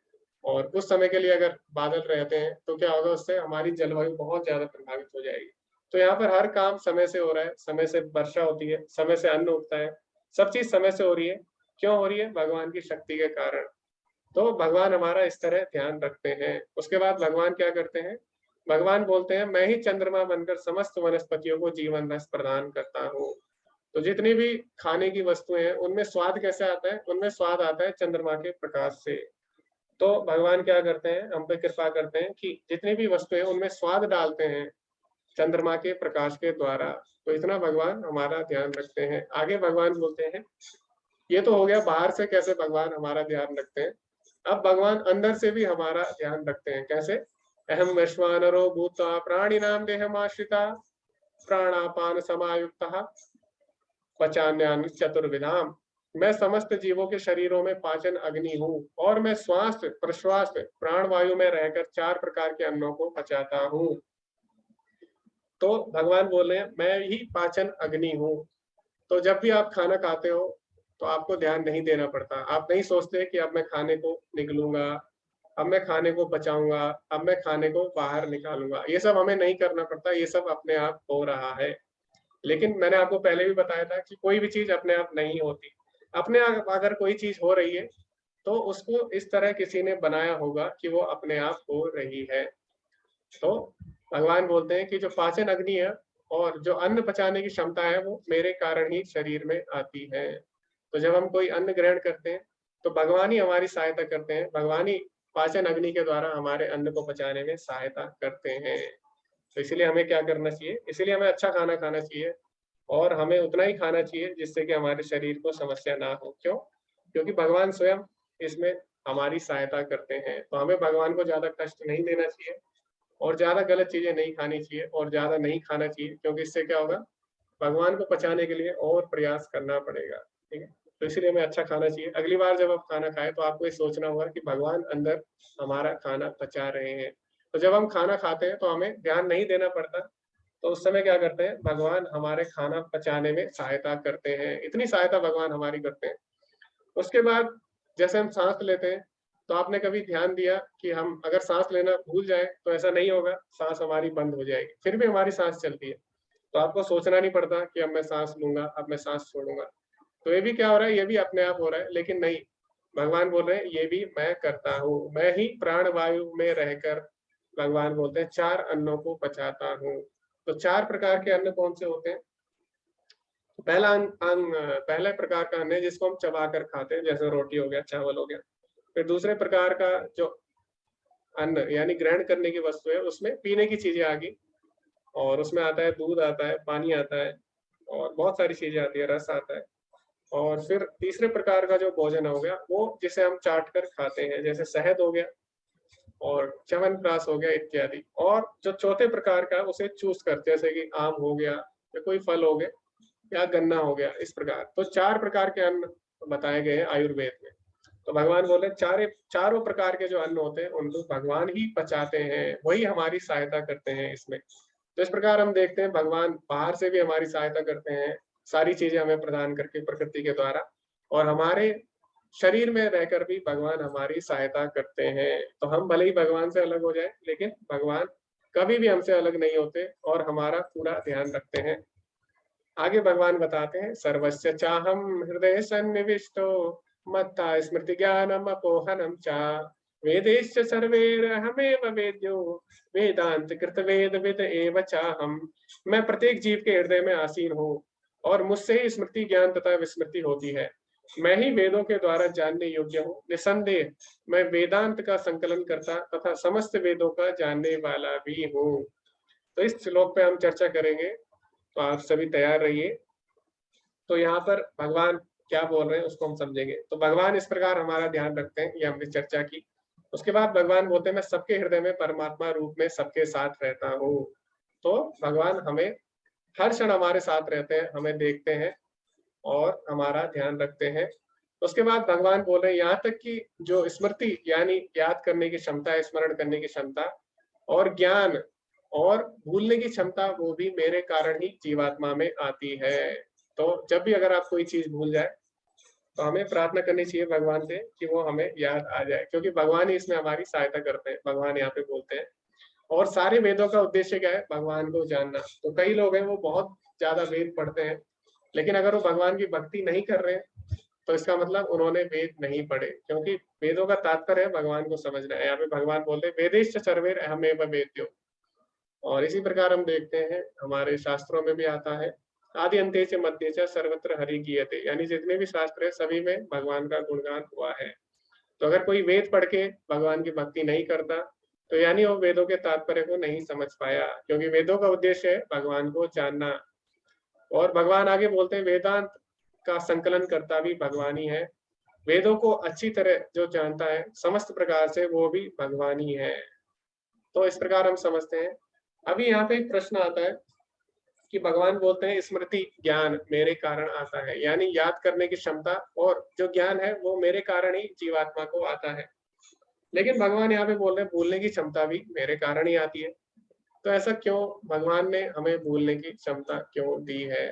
A: और उस समय के लिए अगर बादल रहते हैं, तो क्या होगा, उससे हमारी जलवायु बहुत ज्यादा प्रभावित हो जाएगी। तो यहाँ पर हर काम समय से हो रहा है, समय से वर्षा होती है, समय से अन्न उगता है, सब चीज समय से हो रही है। क्यों हो रही है? भगवान की शक्ति के कारण। तो भगवान हमारा इस तरह ध्यान रखते हैं। उसके बाद भगवान क्या करते हैं? भगवान बोलते हैं, मैं ही चंद्रमा बनकर समस्त वनस्पतियों को जीवन रस प्रदान करता हूँ। तो जितनी भी खाने की वस्तुएं हैं उनमें स्वाद कैसे आता है? उनमें स्वाद आता है चंद्रमा के प्रकाश से। तो भगवान क्या करते हैं? हम पे कृपा करते हैं कि जितनी भी वस्तुएं उनमें स्वाद डालते हैं चंद्रमा के प्रकाश के द्वारा। तो इतना भगवान हमारा ध्यान रखते हैं। आगे भगवान बोलते हैं, ये तो हो गया बाहर से कैसे भगवान हमारा ध्यान रखते हैं। अब भगवान अंदर से भी हमारा ध्यान रखते हैं। कैसे? अहम वैश्वानरो भूत्वा प्राणिनाम देहमाश्रिता प्राणापान समायुक्तः पचान्यान चतुर्विधाम। मैं समस्त जीवों के शरीरों में पाचन अग्नि हूँ और मैं श्वास प्रश्वास प्राणवायु में रहकर 4 प्रकार के अन्नों को पचाता हूँ। तो भगवान बोल रहे हैं मैं ही पाचन अग्नि हूँ। तो जब भी आप खाना खाते हो तो आपको ध्यान नहीं देना पड़ता। आप नहीं सोचते कि अब मैं खाने को निकलूंगा, अब मैं खाने को बचाऊंगा, अब मैं खाने को बाहर निकालूंगा। ये सब हमें नहीं करना पड़ता, ये सब अपने आप हो रहा है। लेकिन मैंने आपको पहले भी बताया था कि कोई भी चीज अपने आप नहीं होती। अपने आप अगर कोई चीज हो रही है तो उसको इस तरह किसी ने बनाया होगा कि वो अपने आप हो रही है। तो भगवान बोलते हैं कि जो पाचन अग्नि है और जो अन्न पचाने की क्षमता है वो मेरे कारण ही शरीर में आती है। तो जब हम कोई अन्न ग्रहण करते हैं तो भगवान ही हमारी सहायता करते हैं। भगवान ही पाचन अग्नि के द्वारा हमारे अन्न को पचाने में सहायता करते हैं। तो इसलिए हमें क्या करना चाहिए? इसलिए हमें अच्छा खाना खाना चाहिए और हमें उतना ही खाना चाहिए जिससे कि हमारे शरीर को समस्या ना हो। क्यों? क्योंकि भगवान स्वयं इसमें हमारी सहायता करते हैं। तो हमें भगवान को ज्यादा कष्ट नहीं देना चाहिए और ज्यादा गलत चीजें नहीं खानी चाहिए और ज्यादा नहीं खाना चाहिए, क्योंकि इससे क्या होगा, भगवान को पचाने के लिए और प्रयास करना पड़ेगा। ठीक है, तो इसलिए हमें अच्छा खाना चाहिए। अगली बार जब आप खाना खाएं तो आपको ये सोचना होगा कि भगवान अंदर हमारा खाना पचा रहे हैं। तो जब हम खाना खाते हैं तो हमें ध्यान नहीं देना पड़ता, तो उस समय क्या करते हैं? भगवान हमारे खाना पचाने में सहायता करते हैं। इतनी सहायता भगवान हमारी करते हैं। उसके बाद जैसे हम सांस लेते हैं, तो आपने कभी ध्यान दिया कि हम अगर सांस लेना भूल जाए तो ऐसा नहीं होगा, सांस हमारी बंद हो जाएगी, फिर भी हमारी सांस चलती है। तो आपको सोचना नहीं पड़ता कि अब मैं सांस लूंगा, अब मैं सांस छोड़ूंगा। तो ये भी क्या हो रहा है? ये भी अपने आप हो रहा है। लेकिन नहीं, भगवान बोल रहे हैं ये भी मैं करता हूँ। मैं ही प्राण वायु में रहकर, भगवान बोलते हैं, 4 अन्नों को पचाता हूँ। तो 4 प्रकार के अन्न कौन से होते हैं? पहला पहले प्रकार का अन्न है जिसको हम चबा कर खाते हैं, जैसे रोटी हो गया, चावल हो गया। फिर दूसरे प्रकार का जो अन्न यानी ग्रहण करने की वस्तु है, उसमें पीने की चीजें आ गई, और उसमें आता है दूध, आता है पानी, आता है और बहुत सारी चीजें आती है, रस आता है। और फिर तीसरे प्रकार का जो भोजन हो गया वो जिसे हम चाट कर खाते हैं, जैसे शहद हो गया और च्यवनप्राश हो गया इत्यादि। और जो चौथे प्रकार का है उसे चूस कर, जैसे कि आम हो गया या कोई फल हो गया या गन्ना हो गया, इस प्रकार। तो 4 प्रकार के अन्न बताए गए हैं आयुर्वेद में। तो भगवान बोले चारों प्रकार के जो अन्न होते हैं उनको भगवान ही पचाते हैं, वही हमारी सहायता करते हैं इसमें। तो इस प्रकार हम देखते हैं भगवान बाहर से भी हमारी सहायता करते हैं, सारी चीजें हमें प्रदान करके प्रकृति के द्वारा, और हमारे शरीर में रहकर भी भगवान हमारी सहायता करते हैं। तो हम भले ही भगवान से अलग हो जाए, लेकिन भगवान कभी भी हमसे अलग नहीं होते और हमारा पूरा ध्यान रखते हैं। आगे भगवान बताते हैं, सर्वस्य चाहम हृदय सन्निविष्टो मत्ता स्मृति ज्ञानम अपोहनम चा वेदैश्च सर्वैरहमेव वेद्यो वेदांत कृत वेद विद एव चाहम। मैं प्रत्येक जीव के हृदय में आसीन हूँ और मुझसे ही स्मृति ज्ञान तथा विस्मृति होती है। मैं ही वेदों के द्वारा जानने योग्य हूँ, निसंदेह मैं वेदांत का संकलन करता तथा समस्त वेदों का जानने वाला भी हूँ। तो इस श्लोक पे हम चर्चा करेंगे, तो आप सभी तैयार रहिए। तो यहाँ पर भगवान क्या बोल रहे हैं उसको हम समझेंगे। तो भगवान इस प्रकार हमारा ध्यान रखते हैं, ये हमने चर्चा की। उसके बाद भगवान बोलते हैं, मैं सबके हृदय में परमात्मा रूप में सबके साथ रहता हूँ। तो भगवान हमें हर क्षण हमारे साथ रहते हैं, हमें देखते हैं और हमारा ध्यान रखते हैं। उसके बाद भगवान बोल रहे हैं, यहाँ तक कि जो स्मृति यानी याद करने की क्षमता है, स्मरण करने की क्षमता और ज्ञान और भूलने की क्षमता, वो भी मेरे कारण ही जीवात्मा में आती है। तो जब भी अगर आप कोई चीज भूल जाए तो हमें प्रार्थना करनी चाहिए भगवान से कि वो हमें याद आ जाए, क्योंकि भगवान ही इसमें हमारी सहायता करते हैं, भगवान यहाँ पे बोलते हैं। और सारे वेदों का उद्देश्य क्या है? भगवान को जानना। तो कई लोग हैं वो बहुत ज्यादा वेद पढ़ते हैं, लेकिन अगर वो भगवान की भक्ति नहीं कर रहे हैं तो इसका मतलब उन्होंने वेद नहीं पढ़े, क्योंकि वेदों का तात्पर्य है भगवान को समझना है। यहाँ पे भगवान बोलते हैं, वेदेश्च सर्वैर अहमेव वेद्यो। और इसी प्रकार हम देखते हैं हमारे शास्त्रों में भी आता है, आदि अंत्य से मध्य से सर्वत्र हरि गीयते, यानी जितने भी शास्त्र है सभी में भगवान का गुणगान हुआ है। तो अगर कोई वेद पढ़ के भगवान की भक्ति नहीं करता तो यानी वो वेदों के तात्पर्य को नहीं समझ पाया, क्योंकि वेदों का उद्देश्य है भगवान को जानना। और भगवान आगे बोलते हैं, वेदांत का संकलन करता भी भगवान ही है। वेदों को अच्छी तरह जो जानता है समस्त प्रकार से, वो भी भगवान ही है। तो इस प्रकार हम समझते हैं। अभी यहाँ पे एक प्रश्न आता है कि भगवान बोलते हैं स्मृति ज्ञान मेरे कारण आता है, यानी याद करने की क्षमता और जो ज्ञान है वो मेरे कारण ही जीवात्मा को आता है। लेकिन भगवान यहाँ पे बोल रहे हैं भूलने की क्षमता भी मेरे कारण ही आती है। तो ऐसा क्यों? भगवान ने हमें भूलने की क्षमता क्यों दी है?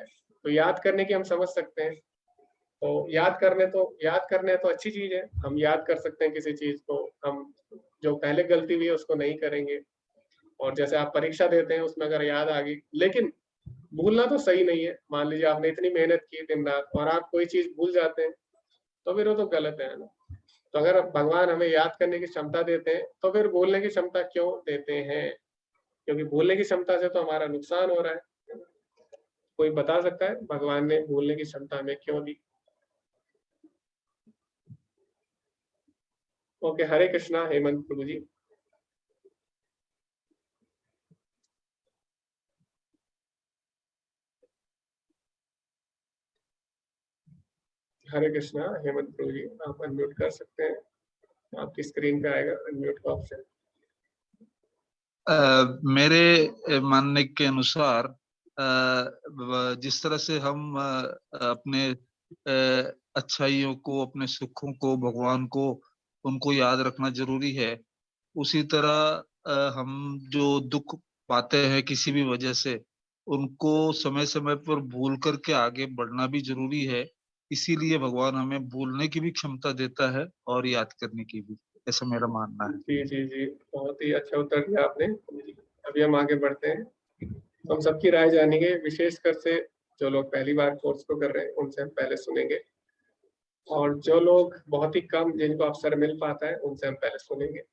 A: तो याद करने की हम समझ सकते हैं। तो याद करने तो अच्छी चीज है, हम याद कर सकते हैं किसी चीज को, हम जो पहले गलती हुई है उसको नहीं करेंगे। और जैसे आप परीक्षा देते हैं उसमें अगर याद आ गई, लेकिन भूलना तो सही नहीं है। मान लीजिए आपने इतनी मेहनत की दिन रात और आप कोई चीज भूल जाते हैं, तो फिर वो तो गलत है ना। तो अगर भगवान हमें याद करने की क्षमता देते हैं तो फिर भूलने की क्षमता क्यों देते हैं? क्योंकि भूलने की क्षमता से तो हमारा नुकसान हो रहा है। कोई बता सकता है भगवान ने भूलने की क्षमता हमें क्यों दी? ओके, हरे कृष्णा हेमंत प्रभु जी। हरे कृष्णा हेमंत प्रभु जी, आप अनम्यूट कर सकते हैं, आपकी स्क्रीन पे आएगा अनम्यूट का ऑप्शन।
B: मेरे मानने के अनुसार जिस तरह से हम अपने अच्छाइयों को, अपने सुखों को, भगवान को, उनको याद रखना जरूरी है, उसी तरह हम जो दुख पाते हैं किसी भी वजह से, उनको समय समय पर भूल करके आगे बढ़ना भी जरूरी है। इसीलिए भगवान हमें भूलने की भी क्षमता देता है और याद करने की भी, ऐसा मेरा मानना है।
A: जी जी जी, बहुत ही अच्छा उत्तर दिया आपने। अभी हम आगे बढ़ते हैं, तो हम सबकी राय जानेंगे, विशेषकर से जो लोग पहली बार कोर्स को कर रहे हैं उनसे हम पहले सुनेंगे, और जो लोग बहुत ही कम जिनको अवसर मिल पाता है उनसे हम पहले सुनेंगे।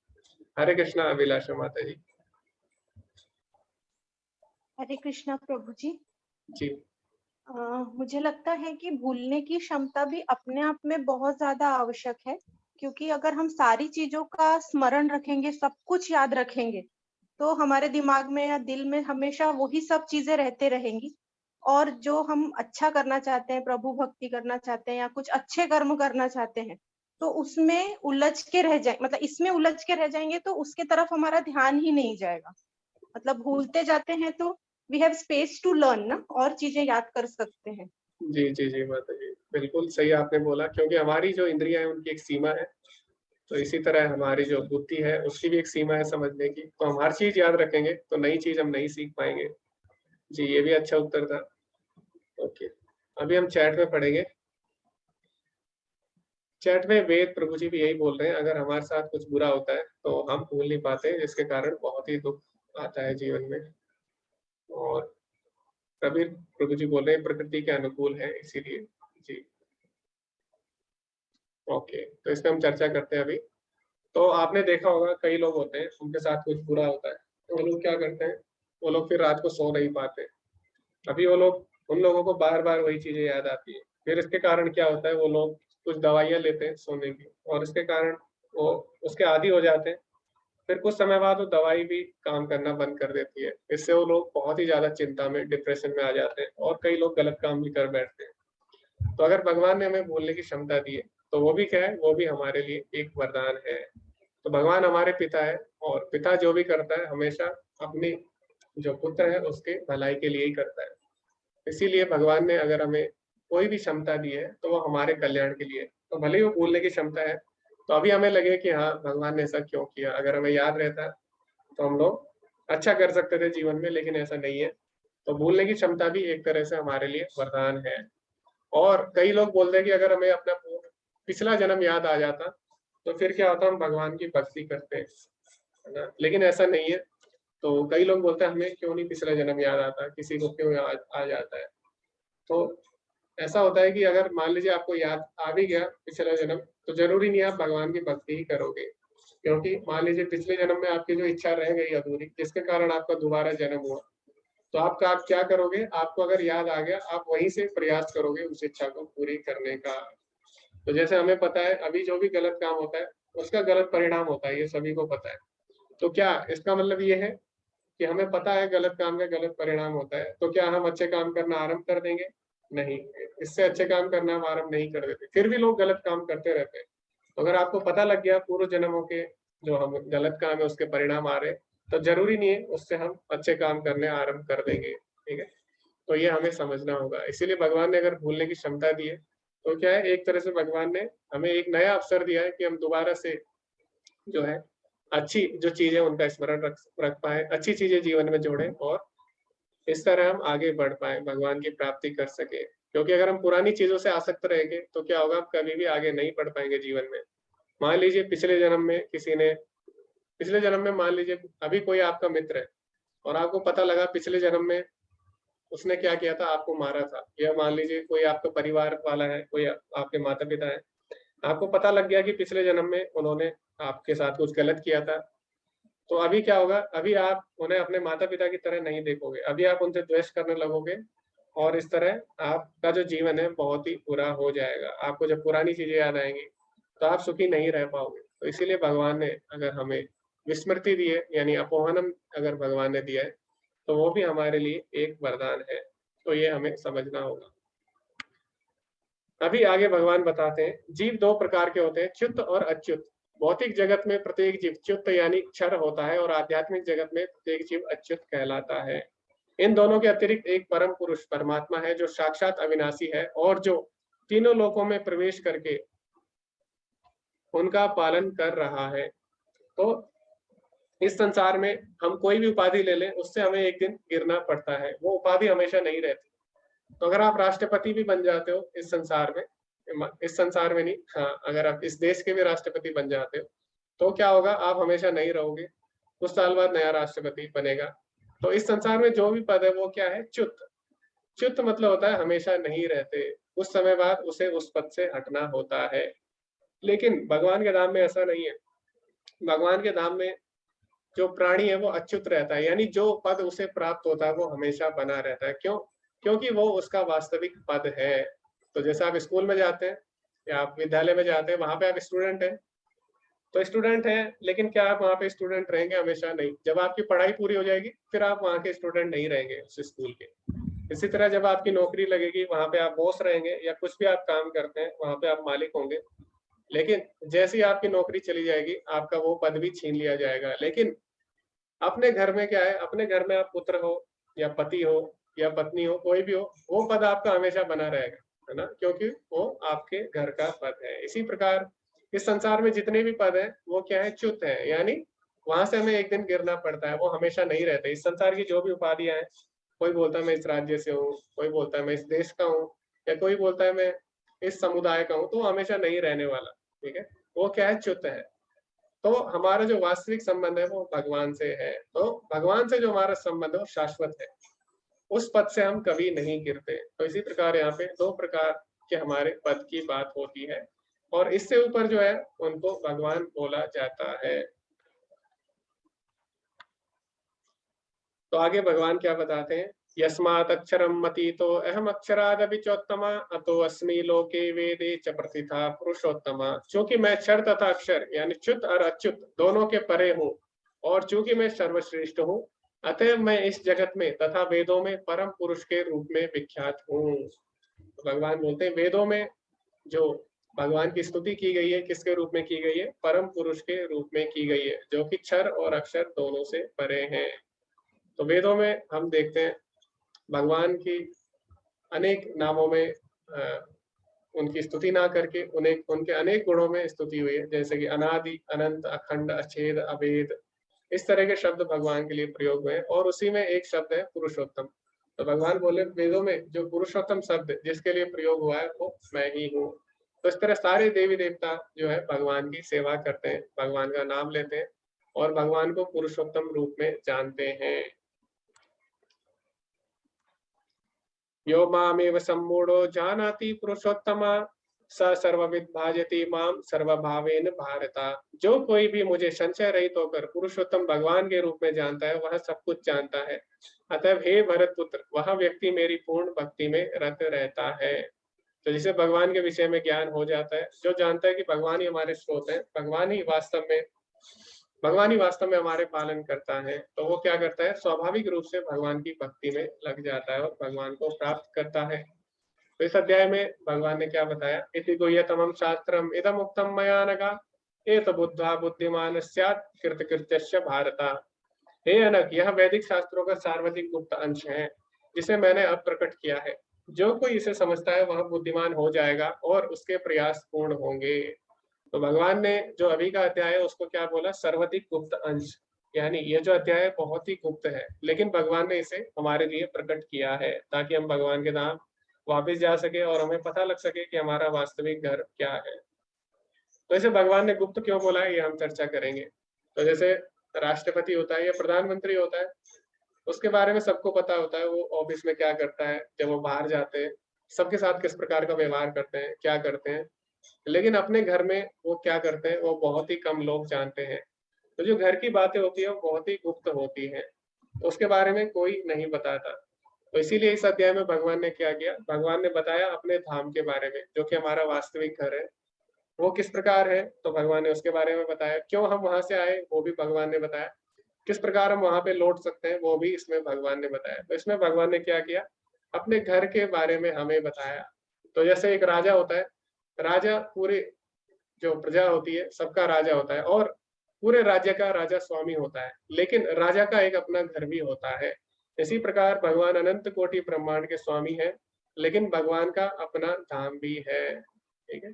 A: हरे कृष्णा अभिलाषा माता जी।
C: हरे कृष्णा प्रभु जी।
A: जी
C: मुझे लगता है कि भूलने की क्षमता भी अपने आप में बहुत ज्यादा आवश्यक है, क्योंकि अगर हम सारी चीजों का स्मरण रखेंगे, सब कुछ याद रखेंगे, तो हमारे दिमाग में या दिल में हमेशा वही सब चीजें रहते रहेंगी और जो हम अच्छा करना चाहते हैं, प्रभु भक्ति करना चाहते हैं या कुछ अच्छे कर्म करना चाहते हैं, तो उसमें उलझ के रह जाए, मतलब इसमें उलझ के रह जाएंगे तो उसके तरफ हमारा ध्यान ही नहीं जाएगा। मतलब भूलते जाते हैं तो we have space to learn ना, और चीजें याद कर सकते हैं।
A: जी जी जी माता जी, बिल्कुल सही आपने बोला, क्योंकि हमारी जो इंद्रियां हैं उनकी एक सीमा है, तो इसी तरह हमारी जो बुद्धि है उसकी भी एक सीमा है समझने की। तो हम हर चीज याद रखेंगे तो नई चीज हम नहीं सीख पाएंगे। जी, ये भी अच्छा उत्तर था। ओके, अभी हम चैट में पढ़ेंगे। चैट में वेद प्रभु जी भी यही बोल रहे हैं, अगर हमारे साथ कुछ बुरा होता है तो हम भूल नहीं पाते, जिसके कारण बहुत ही दुख आता है जीवन में। और कबीर प्रभु जी बोल रहे हैं प्रकृति के अनुकूल है इसीलिए। जी, ओके, तो इस पे हम चर्चा करते हैं अभी। तो आपने देखा होगा कई लोग होते हैं उनके साथ कुछ बुरा होता है, तो वो लोग क्या करते हैं, वो लोग फिर रात को सो नहीं पाते। अभी वो लोग, उन लोगों को बार बार वही चीजें याद आती है, फिर इसके कारण क्या होता है, वो लोग कुछ दवाइयां लेते हैं सोने की, और इसके कारण वो उसके आदी हो जाते हैं। फिर कुछ समय बाद वो दवाई भी काम करना बंद कर देती है। इससे वो लोग बहुत ही ज्यादा चिंता में, डिप्रेशन में आ जाते हैं, और कई लोग गलत काम भी कर बैठते हैं। तो अगर भगवान ने हमें भूलने की क्षमता दी है, तो वो भी क्या है, वो भी हमारे लिए एक वरदान है। तो भगवान हमारे पिता है, और पिता जो भी करता है हमेशा अपनी जो पुत्र है उसके भलाई के लिए ही करता है। इसीलिए भगवान ने अगर हमें कोई भी क्षमता दी है तो वो हमारे कल्याण के लिए है। तो भले ही वो भूलने की क्षमता है, तो अभी हमें लगे कि हाँ भगवान ने ऐसा क्यों किया, अगर हमें याद रहता तो हम लोग अच्छा कर सकते थे जीवन में, लेकिन ऐसा नहीं है। तो भूलने की क्षमता भी एक तरह से हमारे लिए वरदान है। और कई लोग बोलते हैं कि अगर हमें अपना पिछला जन्म याद आ जाता तो फिर क्या होता, हम भगवान की भक्ति करते हैं, है ना, लेकिन ऐसा नहीं है। तो कई लोग बोलते हैं हमें क्यों नहीं पिछला जन्म याद आता, किसी को क्यों याद आ जाता है। तो ऐसा होता है कि अगर मान लीजिए आपको याद आ भी गया पिछला जन्म, तो जरूरी नहीं आप भगवान की भक्ति ही करोगे, क्योंकि मान लीजिए पिछले जन्म में आपकी जो इच्छा रह गई अधूरी, जिसके कारण आपका दोबारा जन्म हुआ, तो आप क्या करोगे, आपको अगर याद आ गया आप वहीं से प्रयास करोगे उस इच्छा को पूरी करने का। तो जैसे हमें पता है अभी जो भी गलत काम होता है उसका गलत परिणाम होता है, ये सभी को पता है। तो क्या इसका मतलब ये है कि हमें पता है गलत काम का गलत परिणाम होता है, तो क्या हम अच्छे काम करना आरंभ कर देंगे? नहीं, इससे अच्छे काम करना हम आरंभ नहीं कर देते, फिर भी लोग गलत काम करते रहते हैं। तो अगर आपको पता लग गया पूर्व जन्मों के जो हम गलत काम है उसके परिणाम आ रहे, तो जरूरी नहीं है उससे हम अच्छे काम करने आरंभ कर देंगे। ठीक है, तो ये हमें समझना होगा। इसीलिए भगवान ने अगर भूलने की क्षमता दी है, तो क्या है, एक तरह से भगवान ने हमें एक नया अवसर दिया है कि हम दोबारा से जो है अच्छी जो चीजें उनका स्मरण रख पाए, अच्छी चीजें जीवन में जोड़े, और इस तरह हम आगे बढ़ पाए, भगवान की प्राप्ति कर सके। क्योंकि अगर हम पुरानी चीजों से आसक्त रहेंगे तो क्या होगा, आप कभी भी आगे नहीं बढ़ पाएंगे जीवन में। मान लीजिए पिछले जन्म में किसी ने, पिछले जन्म में मान लीजिए अभी कोई आपका मित्र है, और आपको पता लगा पिछले जन्म में उसने क्या किया था, आपको मारा था, या मान लीजिए कोई आपका परिवार वाला है, कोई आपके माता पिता है, आपको पता लग गया कि पिछले जन्म में उन्होंने आपके साथ कुछ गलत किया था। तो अभी क्या होगा, अभी आप उन्हें अपने माता पिता की तरह नहीं देखोगे, अभी आप उनसे द्वेष करने लगोगे, और इस तरह आपका जो जीवन है बहुत ही बुरा हो जाएगा। आपको जब पुरानी चीजें याद आएंगी तो आप सुखी नहीं रह पाओगे। तो इसीलिए भगवान ने अगर हमें विस्मृति दी है, यानी अपोहनम अगर भगवान ने दिया है, तो वो भी हमारे लिए एक वरदान है। तो ये हमें समझना होगा। अभी आगे भगवान बताते हैं जीव दो प्रकार के होते हैं, च्युत और अच्युत। भौतिक जगत में प्रत्येक जीव च्युत यानी क्षर होता है, और आध्यात्मिक जगत में प्रत्येक जीव अच्युत कहलाता है। इन दोनों के अतिरिक्त एक परम पुरुष परमात्मा है जो साक्षात अविनाशी है, और जो तीनों लोकों में प्रवेश करके उनका पालन कर रहा है। तो इस संसार में हम कोई भी उपाधि ले लें, उससे हमें एक दिन गिरना पड़ता है, वो उपाधि हमेशा नहीं रहती। तो अगर आप राष्ट्रपति भी बन जाते हो इस संसार में, इस संसार में नहीं, हाँ, अगर आप इस देश के भी राष्ट्रपति बन जाते हो, तो क्या होगा, आप हमेशा नहीं रहोगे, कुछ साल बाद नया राष्ट्रपति बनेगा। तो इस संसार में जो भी पद है वो क्या है, च्युत। च्युत मतलब होता है हमेशा नहीं रहते, कुछ समय बाद उसे उस पद से हटना होता है। लेकिन भगवान के धाम में ऐसा नहीं है। भगवान के धाम में जो प्राणी है वो अच्युत रहता है, यानी जो पद उसे प्राप्त होता है वो हमेशा बना रहता है। क्यों? क्योंकि वो उसका वास्तविक पद है। तो जैसे आप स्कूल में जाते हैं या आप विद्यालय में जाते हैं, वहां पे आप स्टूडेंट हैं, तो स्टूडेंट हैं, लेकिन क्या आप वहाँ पे स्टूडेंट रहेंगे? हमेशा नहीं। जब आपकी पढ़ाई पूरी हो जाएगी फिर आप वहाँ के स्टूडेंट नहीं रहेंगे उस स्कूल के। इसी तरह जब आपकी नौकरी लगेगी, वहां पे आप बॉस रहेंगे या कुछ भी आप काम करते हैं वहां पे आप मालिक होंगे, लेकिन जैसे ही आपकी नौकरी चली जाएगी आपका वो पद भी छीन लिया जाएगा। लेकिन अपने घर में क्या है, अपने घर में आप पुत्र हो या पति हो या पत्नी हो, कोई भी हो, वो पद आपका हमेशा बना रहेगा, है ना, क्योंकि वो आपके घर का पद है। इसी प्रकार इस संसार में जितने भी पद हैं वो क्या है, च्युत है, यानी वहां से हमें एक दिन गिरना पड़ता है, वो हमेशा नहीं रहते। इस संसार की जो भी उपाधियां हैं, कोई बोलता है मैं इस राज्य से हूँ, कोई बोलता है मैं इस देश का हूँ, या कोई बोलता है मैं इस समुदाय का हूँ, तो वो हमेशा नहीं रहने वाला, ठीक है, वो क्या है, च्युत है। तो हमारा जो वास्तविक संबंध है वो भगवान से है। तो भगवान से जो हमारा संबंध है वो शाश्वत है, उस पद से हम कभी नहीं गिरते। तो इसी प्रकार यहाँ पे दो प्रकार के हमारे पद की बात होती है, और इससे ऊपर जो है उनको भगवान बोला जाता है। तो आगे भगवान क्या बताते हैं, यस्मात् अक्षरम मतीतो अहम अक्षरादपि चोत्तमा अतो अस्मि लोके वेदे च प्रथिता पुरुषोत्तमा। चूंकि मैं क्षर तथा अक्षर यानी च्युत और अच्युत दोनों के परे हूँ, और चूंकि मैं सर्वश्रेष्ठ हूँ, अतः मैं इस जगत में तथा वेदों में परम पुरुष के रूप में विख्यात हूँ। तो भगवान बोलते हैं वेदों में जो भगवान की स्तुति की गई है किसके रूप में की गई है, परम पुरुष के रूप में की गई है, जो कि क्षर और अक्षर दोनों से परे हैं। तो वेदों में हम देखते हैं भगवान की अनेक नामों में उनकी स्तुति ना करके उन्हें उनके अनेक गुणों में स्तुति हुई है, जैसे कि अनादि, अनंत, अखंड, अछेद, अभेद, इस तरह के शब्द भगवान के लिए प्रयोग हुए हैं, और उसी में एक शब्द है पुरुषोत्तम। तो भगवान बोले वेदों में जो पुरुषोत्तम शब्द जिसके लिए प्रयोग हुआ है वो मैं ही हूँ। तो इस तरह सारे देवी देवता जो है भगवान की सेवा करते हैं, भगवान का नाम लेते हैं और भगवान को पुरुषोत्तम रूप में जानते हैं। यो मामेव सम्मूढ़ो जानाति पुरुषोत्तमा स सर्वविद भाजति माम सर्वभावेन भारता। जो कोई भी मुझे संशय रहित होकर पुरुषोत्तम भगवान के रूप में जानता है वह सब कुछ जानता है। अतः हे भरत पुत्र, वह व्यक्ति मेरी पूर्ण भक्ति में रत रहता है। तो जिसे भगवान के विषय में ज्ञान हो जाता है, जो जानता है कि भगवान ही हमारे स्रोत है, भगवान ही वास्तव में हमारे पालन करता है, तो वो क्या करता है, स्वाभाविक रूप से भगवान की भक्ति में लग जाता है और भगवान को प्राप्त करता है। तो इस अध्याय में भगवान ने क्या बताया, इति गुह्यतमं शास्त्रम इदम उक्तम मया नघ एत बुद्ध्वा बुद्धिमान स्यात् कृतकृत्यस्य भारता। हे अनक, यह वैदिक शास्त्रों का सार्वधिक गुप्त अंश है जिसे मैंने अब प्रकट किया है। जो कोई इसे समझता है वह बुद्धिमान हो जाएगा और उसके प्रयास पूर्ण होंगे। तो भगवान ने जो अभी का अध्याय है उसको क्या बोला, सर्वाधिक गुप्त अंश, यानी ये जो अध्याय है बहुत ही गुप्त है, लेकिन भगवान ने इसे हमारे लिए प्रकट किया है ताकि हम भगवान के नाम वापस जा सके और हमें पता लग सके कि हमारा वास्तविक घर क्या है। तो इसे भगवान ने गुप्त क्यों बोला है ये हम चर्चा करेंगे। तो जैसे राष्ट्रपति होता है या प्रधानमंत्री होता है, उसके बारे में सबको पता होता है, वो ऑफिस में क्या करता है, जब वो बाहर जाते हैं सबके साथ किस प्रकार का व्यवहार करते हैं, क्या करते हैं, लेकिन अपने घर में वो क्या करते हैं वो बहुत ही कम लोग जानते हैं। तो जो घर की बातें होती है वो बहुत ही गुप्त होती है, तो उसके बारे में कोई नहीं बताता। तो इसीलिए इस अध्याय में भगवान ने क्या किया, भगवान ने बताया अपने धाम के बारे में, जो कि हमारा वास्तविक घर है, वो किस प्रकार है, तो भगवान ने उसके बारे में बताया। क्यों हम वहां से आए वो भी भगवान ने बताया। किस प्रकार हम वहां पे लौट सकते हैं वो भी इसमें भगवान ने बताया। तो इसमें भगवान ने क्या किया, अपने घर के बारे में हमें बताया। तो जैसे एक राजा होता है, राजा पूरे जो प्रजा होती है सबका राजा होता है और पूरे राज्य का राजा स्वामी होता है, लेकिन राजा का एक अपना घर भी होता है। इसी प्रकार भगवान अनंत कोटि ब्रह्मांड के स्वामी है, लेकिन भगवान का अपना धाम भी है, ठीक है।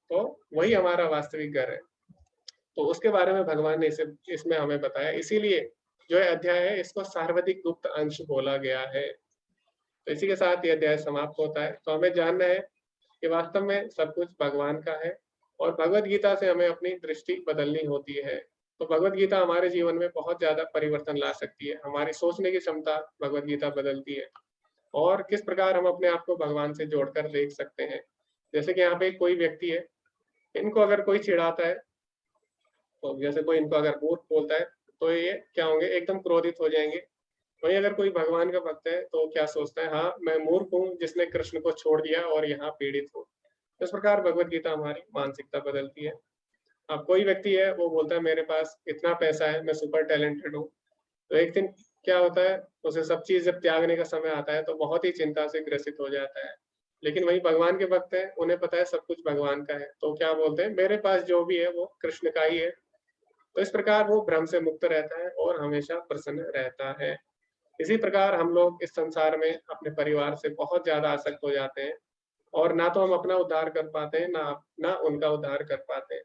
A: तो वही हमारा वास्तविक घर है। तो उसके बारे में भगवान ने इसे इसमें हमें बताया, इसीलिए जो अध्याय है इसको सार्वधिक गुप्त अंश बोला गया है। तो इसी के साथ ये अध्याय समाप्त होता है। तो हमें जानना है कि वास्तव में सब कुछ भगवान का है और भगवत गीता से हमें अपनी दृष्टि बदलनी होती है। तो भगवत गीता हमारे जीवन में बहुत ज्यादा परिवर्तन ला सकती है, हमारी सोचने की क्षमता भगवत गीता बदलती है, और किस प्रकार हम अपने आप को भगवान से जोड़कर देख सकते हैं। जैसे कि यहाँ पे कोई व्यक्ति है, इनको अगर कोई चिढ़ाता है, तो जैसे कोई इनको अगर मूर्ख बोलता है तो ये क्या होंगे, एकदम क्रोधित हो जाएंगे। वहीं अगर कोई भगवान का भक्त है तो क्या सोचता है, हाँ मैं मूर्ख हूँ जिसने कृष्ण को छोड़ दिया और यहाँ पीड़ित हूँ। इस प्रकार भगवत गीता हमारी मानसिकता बदलती है। अब कोई व्यक्ति है वो बोलता है मेरे पास इतना पैसा है, मैं सुपर टैलेंटेड हूँ, तो एक दिन क्या होता है, उसे सब चीज जब त्यागने का समय आता है तो बहुत ही चिंता से ग्रसित हो जाता है। लेकिन वही भगवान के भक्त हैं, उन्हें पता है सब कुछ भगवान का है, तो क्या बोलते हैं, मेरे पास जो भी है वो कृष्ण का ही है। तो इस प्रकार वो भ्रम से मुक्त रहता है और हमेशा प्रसन्न रहता है। इसी प्रकार हम लोग इस संसार में अपने परिवार से बहुत ज्यादा आसक्त हो जाते हैं और ना तो हम अपना उद्धार कर पाते हैं, ना उनका उद्धार कर पाते हैं।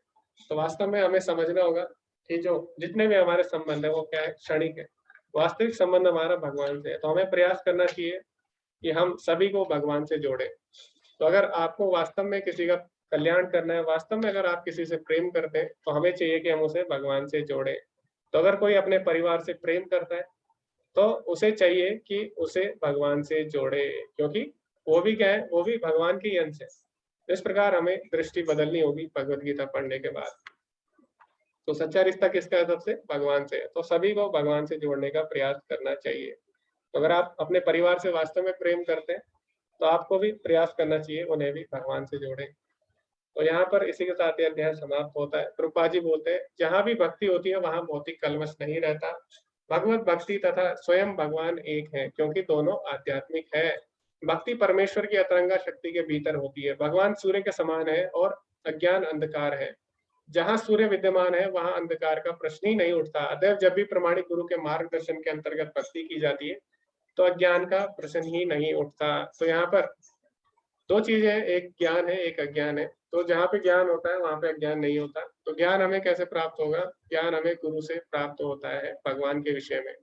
A: तो वास्तव में हमें समझना होगा कि जो जितने भी हमारे संबंध है वो क्या है, क्षणिक है। वास्तविक संबंध हमारा भगवान से है, तो हमें प्रयास करना चाहिए कि हम सभी को भगवान से जोड़े। तो अगर आपको वास्तव में किसी का कल्याण करना है, वास्तव में अगर आप किसी से प्रेम करते हैं, तो हमें चाहिए कि हम उसे भगवान से जोड़े। तो अगर कोई अपने परिवार से प्रेम करता है तो उसे चाहिए कि उसे भगवान से जोड़े, क्योंकि वो भी क्या है, वो भी भगवान के ही अंश है। इस प्रकार हमें दृष्टि बदलनी होगी भगवत गीता पढ़ने के बाद। तो सच्चा रिश्ता किसका है, सबसे भगवान से है, तो सभी को भगवान से जोड़ने का प्रयास करना चाहिए। तो अगर आप अपने परिवार से वास्तव में प्रेम करते हैं तो आपको भी प्रयास करना चाहिए उन्हें भी भगवान से जोड़े। तो यहाँ पर इसी के साथ ये अध्याय समाप्त होता है। प्रभुपा जी बोलते हैं, जहाँ भी भक्ति होती है वहां भौतिक कलमश नहीं रहता। भगवत भक्ति तथा स्वयं भगवान एक है, क्योंकि दोनों आध्यात्मिक है। भक्ति परमेश्वर की अतरंगा शक्ति के भीतर होती है। भगवान सूर्य के समान है और अज्ञान अंधकार है। जहाँ सूर्य विद्यमान है वहां अंधकार का प्रश्न ही नहीं उठता। अतएव जब भी प्रमाणिक गुरु के मार्गदर्शन के अंतर्गत भक्ति की जाती है तो अज्ञान का प्रश्न ही नहीं उठता। तो यहाँ पर दो चीजें हैं, एक ज्ञान है, एक अज्ञान है। तो जहाँ पे ज्ञान होता है वहां पे अज्ञान नहीं होता। तो ज्ञान हमें कैसे प्राप्त होगा, ज्ञान हमें गुरु से प्राप्त होता है भगवान के विषय में।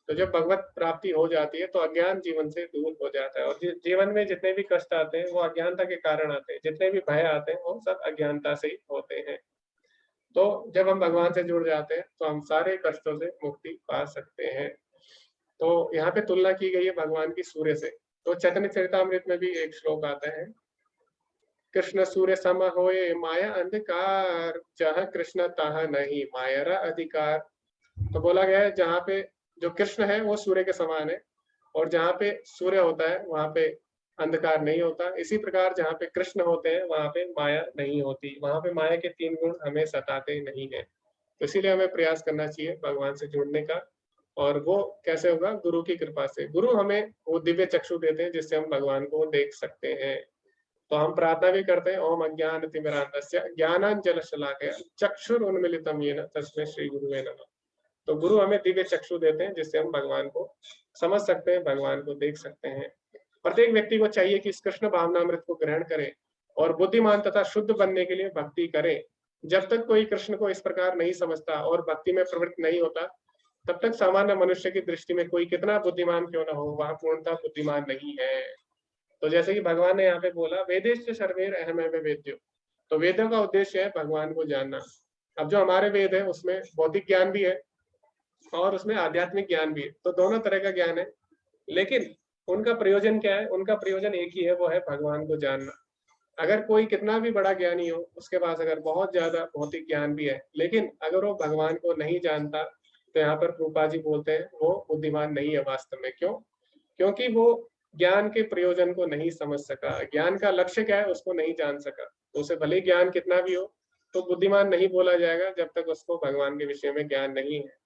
A: तो जब भगवत प्राप्ति हो जाती है तो अज्ञान जीवन से दूर हो जाता है, और जीवन में जितने भी कष्ट आते हैं वो अज्ञानता के कारण आते हैं, जितने भी भय आते हैं वो सब अज्ञानता से ही होते हैं। तो जब हम भगवान से जुड़ जाते हैं तो हम सारे कष्टों से मुक्ति पा सकते हैं। तो यहाँ पे तुलना की गई है भगवान की सूर्य से। तो चैतन्य चरितामृत में भी एक श्लोक आता है, कृष्ण सूर्य सम होए माया अंधकार, जहाँ कृष्ण तहाँ नहीं मायरा अधिकार। तो बोला गया है जहाँ पे जो कृष्ण है वो सूर्य के समान है, और जहाँ पे सूर्य होता है वहां पे अंधकार नहीं होता। इसी प्रकार जहाँ पे कृष्ण होते हैं वहां पे माया नहीं होती, वहां पे माया के तीन गुण हमें सताते नहीं है। तो इसीलिए हमें प्रयास करना चाहिए भगवान से जुड़ने का। और वो कैसे होगा, गुरु की कृपा से। गुरु हमें वो दिव्य चक्षु देते हैं जिससे हम भगवान को देख सकते हैं। तो हम प्रार्थना भी करते हैं, ओम अज्ञानतिमिरान्धस्य ज्ञानांजनशलाकया चक्षुरुन्मीलितं येन तस्मै श्री गुरुवे नमः। तो गुरु हमें दिव्य चक्षु देते हैं जिससे हम भगवान को समझ सकते हैं, भगवान को देख सकते हैं। प्रत्येक व्यक्ति को चाहिए कि इस कृष्ण भावनामृत को ग्रहण करे और बुद्धिमान तथा शुद्ध बनने के लिए भक्ति करे। जब तक कोई कृष्ण को इस प्रकार नहीं समझता और भक्ति में प्रवृत्त नहीं होता, तब तक सामान्य मनुष्य की दृष्टि में कोई कितना बुद्धिमान क्यों ना हो, वह पूर्णतः बुद्धिमान नहीं है। तो जैसे कि भगवान ने यहाँ पे बोला, वेदेश्च सर्वैर अहमेव वेद्यो। तो वेदों का उद्देश्य है भगवान को जानना। अब जो हमारे वेद है उसमें भौतिक ज्ञान भी है और उसमें आध्यात्मिक ज्ञान भी है, तो दोनों तरह का ज्ञान है। लेकिन उनका प्रयोजन क्या है, उनका प्रयोजन एक ही है, वो है भगवान को जानना। अगर कोई कितना भी बड़ा ज्ञानी हो, उसके पास अगर बहुत ज्यादा भौतिक ज्ञान भी है, लेकिन अगर वो भगवान को नहीं जानता, तो यहाँ पर रूपा जी बोलते हैं वो बुद्धिमान नहीं है वास्तव में। क्यों? क्योंकि वो ज्ञान के प्रयोजन को नहीं समझ सका, ज्ञान का लक्ष्य क्या है उसको नहीं जान सका। तो उसे भले ज्ञान कितना भी हो, तो बुद्धिमान नहीं बोला जाएगा जब तक उसको भगवान के विषय में ज्ञान नहीं है।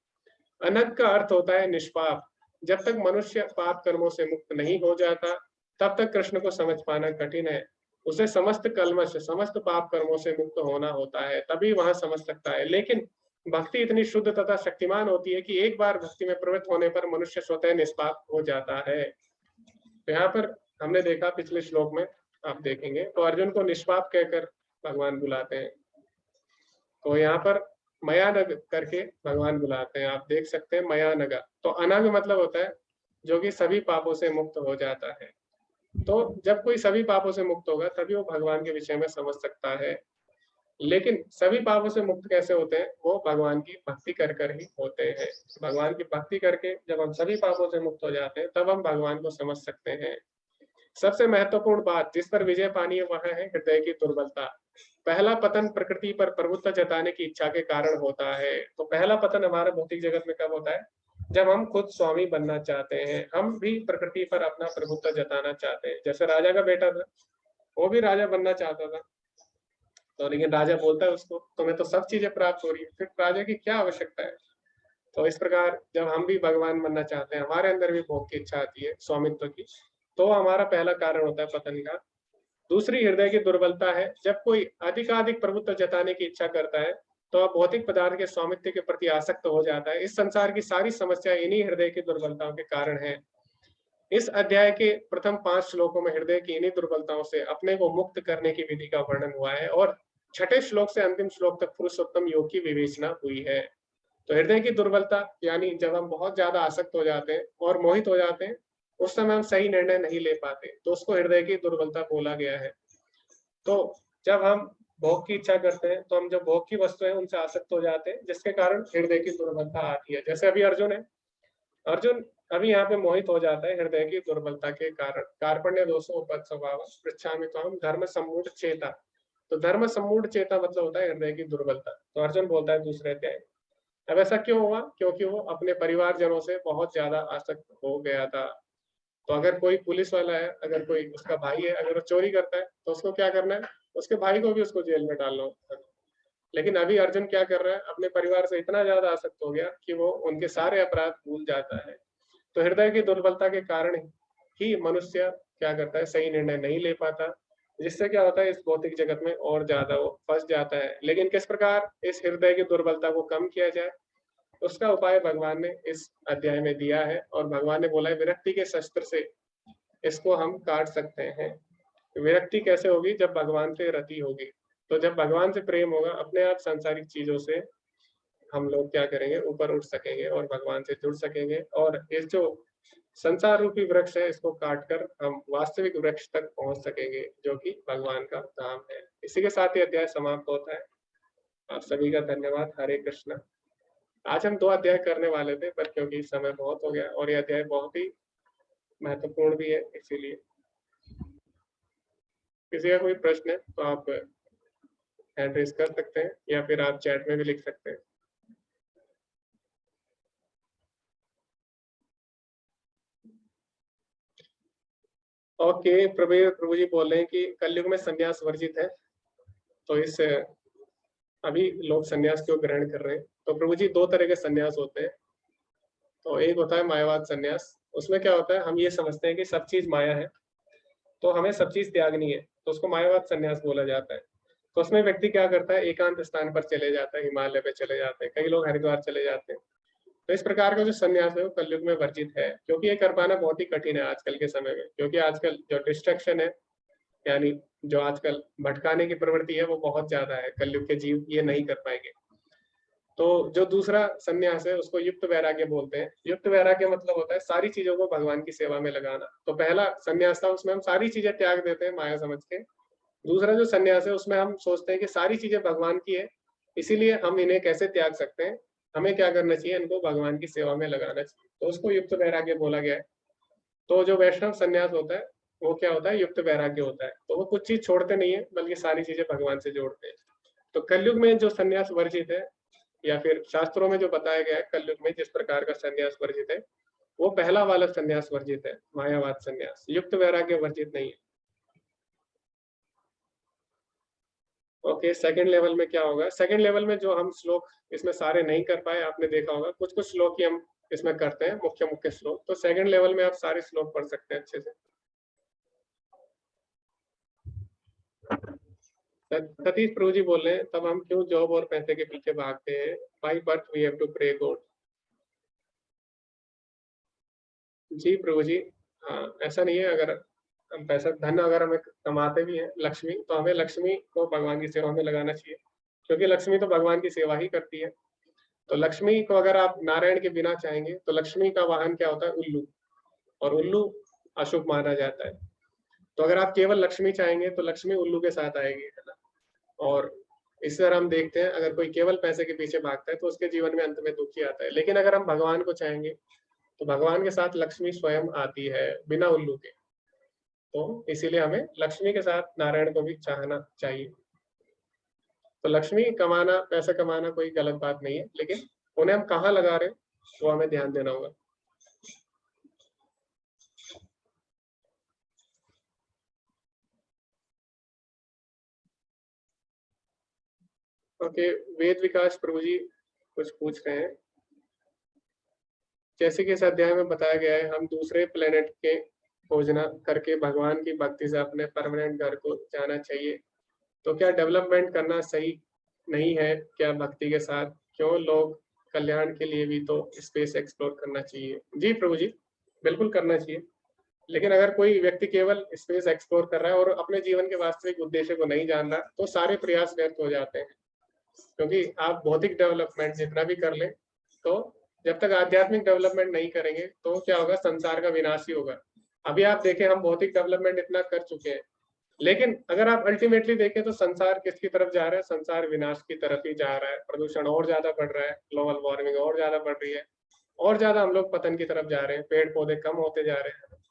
A: अनग का अर्थ होता है निष्पाप। जब तक मनुष्य पाप कर्मों से मुक्त नहीं हो जाता, तब तक कृष्ण को समझ पाना कठिन है। उसे समस्त कलमश, समस्त पाप कर्मों से मुक्त होना होता है, तभी वहां समझ सकता है। लेकिन भक्ति इतनी शुद्ध तथा शक्तिमान होती है कि एक बार भक्ति में प्रवृत्त होने पर मनुष्य स्वतः निष्पाप हो जाता है। तो यहाँ पर हमने देखा पिछले श्लोक में, आप देखेंगे तो अर्जुन को निष्पाप कहकर भगवान बुलाते हैं। तो यहाँ पर मयानग करके भगवान बुलाते हैं, आप देख सकते हैं मयानगा। तो अनग मतलब होता है जो कि सभी पापों से मुक्त हो जाता है। तो जब कोई सभी पापों से मुक्त होगा तभी वो भगवान के विषय में समझ सकता है। लेकिन सभी पापों से मुक्त कैसे होते हैं, वो भगवान की भक्ति कर कर ही होते हैं। भगवान की भक्ति करके जब हम सभी पापों से मुक्त हो जाते हैं तब हम भगवान को समझ सकते हैं। सबसे महत्वपूर्ण बात जिस पर विजय पानी है वह है हृदय की दुर्बलता। पहला पतन प्रकृति पर प्रभुत्व जताने की इच्छा के कारण होता है। तो पहला पतन हमारे भौतिक जगत में कब होता है, जब हम खुद स्वामी बनना चाहते हैं, हम भी प्रकृति पर अपना प्रभुत्व जताना चाहते हैं। जैसे राजा का बेटा था, वो भी राजा बनना चाहता था, तो लेकिन राजा बोलता है उसको तुम्हें तो सब चीजें प्राप्त हो रही है, फिर राजा की क्या आवश्यकता है। तो इस प्रकार जब हम भी भगवान बनना चाहते हैं, हमारे अंदर भी भोग की इच्छा आती है, स्वामित्व की, तो हमारा पहला कारण होता है पतन का। दूसरी हृदय की दुर्बलता है, जब कोई अधिकाधिक प्रभुत्व जताने की इच्छा करता है, तो अब भौतिक पदार्थ के स्वामित्व के प्रति आसक्त हो जाता है। इस संसार की सारी समस्या इन्हीं हृदय की दुर्बलताओं के कारण है। इस अध्याय के प्रथम 5 श्लोकों में हृदय की इन्हीं दुर्बलताओं से अपने को मुक्त करने की विधि का वर्णन हुआ है और छठे श्लोक से अंतिम श्लोक तक पुरुषोत्तम योग की विवेचना हुई है। तो हृदय की दुर्बलता यानी जब हम बहुत ज्यादा आसक्त हो जाते हैं और मोहित हो जाते हैं, उस समय हम सही निर्णय नहीं ले पाते, तो उसको हृदय की दुर्बलता बोला गया है। तो जब हम भोग की इच्छा करते हैं, तो हम जो भोग की वस्तु है उनसे आसक्त हो जाते हैं, जिसके कारण हृदय की दुर्बलता आती है। जैसे अभी अर्जुन है, अर्जुन अभी यहाँ पे मोहित हो जाता है हृदय की दुर्बलता के कारण। कार्पण्य दोषो उपद स्वभाव पृच्छामि त्वाम धर्म सम्मूढ़ चेता। तो धर्म सम्मूढ़ चेता मतलब होता है हृदय की दुर्बलता। तो अर्जुन बोलता है दूसरे अध्याय, अब ऐसा क्यों हुआ? क्योंकि वो अपने परिवारजनों से बहुत ज्यादा आसक्त हो गया था। तो अगर कोई पुलिस वाला है, अगर कोई उसका भाई है, अगर वो चोरी करता है, तो उसको क्या करना है? उसके भाई को भी उसको जेल में डालना होता है। लेकिन अभी अर्जुन क्या कर रहा है? अपने परिवार से इतना ज्यादा आसक्त हो गया कि वो उनके सारे अपराध भूल जाता है। तो हृदय की दुर्बलता के कारण ही मनुष्य क्या करता है? सही निर्णय नहीं ले पाता, जिससे क्या होता है? इस भौतिक जगत में और ज्यादा वो फंस जाता है। लेकिन किस प्रकार इस हृदय की दुर्बलता को कम किया जाए, उसका उपाय भगवान ने इस अध्याय में दिया है। और भगवान ने बोला है विरक्ति के शस्त्र से इसको हम काट सकते हैं। विरक्ति कैसे होगी? जब भगवान से रति होगी। तो जब भगवान से प्रेम होगा, अपने आप सांसारिक चीजों से हम लोग क्या करेंगे? ऊपर उठ सकेंगे और भगवान से जुड़ सकेंगे। और इस जो संसार रूपी वृक्ष है, इसको काटकर हम वास्तविक वृक्ष तक पहुंच सकेंगे, जो कि भगवान का धाम है। इसी के साथ ही अध्याय समाप्त होता है। आप सभी का धन्यवाद। हरे कृष्ण। आज हम 2 अध्याय करने वाले थे, पर क्योंकि समय बहुत हो गया और ये अध्याय बहुत ही महत्वपूर्ण भी है, इसीलिए किसी का कोई प्रश्न है तो आप हैंड रेज कर सकते हैं या फिर आप चैट में भी लिख सकते हैं। ओके, प्रभु जी बोल रहे हैं कि कलयुग में संन्यास वर्जित है, तो इस अभी लोग संन्यास क्यों ग्रहण कर रहे हैं? तो प्रभु जी 2 तरह के संन्यास होते हैं। तो एक होता है मायावाद संन्यास। उसमें क्या होता है? हम ये समझते हैं कि सब चीज माया है, तो हमें सब चीज त्यागनी है, तो उसको मायावाद संन्यास बोला जाता है। तो उसमें व्यक्ति क्या करता है? एकांत स्थान पर चले जाता है, हिमालय पे चले जाते हैं, कई लोग हरिद्वार चले जाते हैं। तो इस प्रकार का जो संन्यास है वो कलयुग में वर्जित है, क्योंकि ये कर पाना बहुत ही कठिन है आजकल के समय में। क्योंकि आजकल जो डिस्ट्रक्शन है, यानी जो आजकल भटकाने की प्रवृत्ति है, वो बहुत ज्यादा है। कलयुग के जीव ये नहीं कर पाएंगे। तो जो दूसरा संन्यास है उसको युक्त वैराग्य बोलते हैं। युक्त वैराग्य मतलब होता है सारी चीजों को भगवान की सेवा में लगाना। तो पहला संन्यास था, उसमें हम सारी चीजें त्याग देते हैं माया समझ के। दूसरा जो संन्यास है उसमें हम सोचते हैं कि सारी चीजें भगवान की है, इसीलिए हम इन्हें कैसे त्याग सकते हैं, हमें क्या करना चाहिए? इनको भगवान की सेवा में लगाना चाहिए। तो उसको युक्त वैराग्य बोला गया है। तो जो वैष्णव संन्यास होता है वो क्या होता है? युक्त वैराग्य होता है। तो वो कुछ चीज छोड़ते नहीं है, बल्कि सारी चीजें भगवान से जोड़ते हैं। तो कलयुग में जो संन्यास वर्जित है, या फिर शास्त्रों में जो बताया गया है कलयुग में जिस प्रकार का संन्यास वर्जित है, वो पहला वाला संन्यास वर्जित है, मायावाद संन्यास। युक्त वैराग्य वर्जित नहीं है। ओके, सेकंड लेवल में क्या होगा? सेकंड लेवल में जो हम श्लोक इसमें सारे नहीं कर पाए, आपने देखा होगा कुछ कुछ श्लोक ही हम इसमें करते हैं, मुख्य मुख्य श्लोक। तो सेकंड लेवल में आप सारे श्लोक पढ़ सकते हैं अच्छे से। सतीश प्रभु जी बोल रहे हैं, तब हम क्यों जॉब और पैसे के पीछे भागते हैं? By birth we have to pray God. जी प्रभु जी, हाँ, ऐसा नहीं है। अगर हम पैसा धन अगर हमें कमाते भी हैं, लक्ष्मी, तो हमें लक्ष्मी को भगवान की सेवा में लगाना चाहिए, क्योंकि लक्ष्मी तो भगवान की सेवा ही करती है। तो लक्ष्मी को अगर आप नारायण के बिना चाहेंगे, तो लक्ष्मी का वाहन क्या होता है? उल्लू। और उल्लू अशुभ माना जाता है। तो अगर आप केवल लक्ष्मी चाहेंगे, तो लक्ष्मी उल्लू के साथ आएगी, है ना। और इस तरह हम देखते हैं, अगर कोई केवल पैसे के पीछे भागता है तो उसके जीवन में अंत में दुखी आता है। लेकिन अगर हम भगवान को चाहेंगे, तो भगवान के साथ लक्ष्मी स्वयं आती है, बिना उल्लू के। तो इसीलिए हमें लक्ष्मी के साथ नारायण को भी चाहना चाहिए। तो लक्ष्मी कमाना, पैसा कमाना कोई गलत बात नहीं है, लेकिन उन्हें हम कहाँ लगा रहे हैं वो हमें ध्यान देना होगा। ओके, वेद विकास प्रभु जी कुछ पूछ रहे हैं। जैसे कि इस अध्याय में बताया गया है, हम दूसरे प्लेनेट के खोजना करके भगवान की भक्ति से अपने परमानेंट घर को जाना चाहिए। तो क्या डेवलपमेंट करना सही नहीं है क्या भक्ति के साथ? क्यों लोग कल्याण के लिए भी तो स्पेस एक्सप्लोर करना चाहिए? जी प्रभु जी, बिल्कुल करना चाहिए। लेकिन अगर कोई व्यक्ति केवल स्पेस एक्सप्लोर कर रहा है और अपने जीवन के वास्तविक उद्देश्य को नहीं जान रहा, तो सारे प्रयास व्यर्थ हो जाते हैं। क्योंकि आप भौतिक डेवलपमेंट जितना भी कर लें, तो जब तक आध्यात्मिक डेवलपमेंट नहीं करेंगे तो क्या होगा, संसार का विनाश ही होगा। अभी आप देखें, हम भौतिक डेवलपमेंट इतना कर चुके हैं, लेकिन अगर आप अल्टीमेटली देखें तो संसार किसकी तरफ जा रहा है? संसार विनाश की तरफ ही जा रहा है। प्रदूषण और ज्यादा बढ़ रहा है, ग्लोबल वार्मिंग और ज्यादा बढ़ रही है, और ज्यादा हम लोग पतन की तरफ जा रहे हैं, पेड़ पौधे कम होते जा रहे हैं।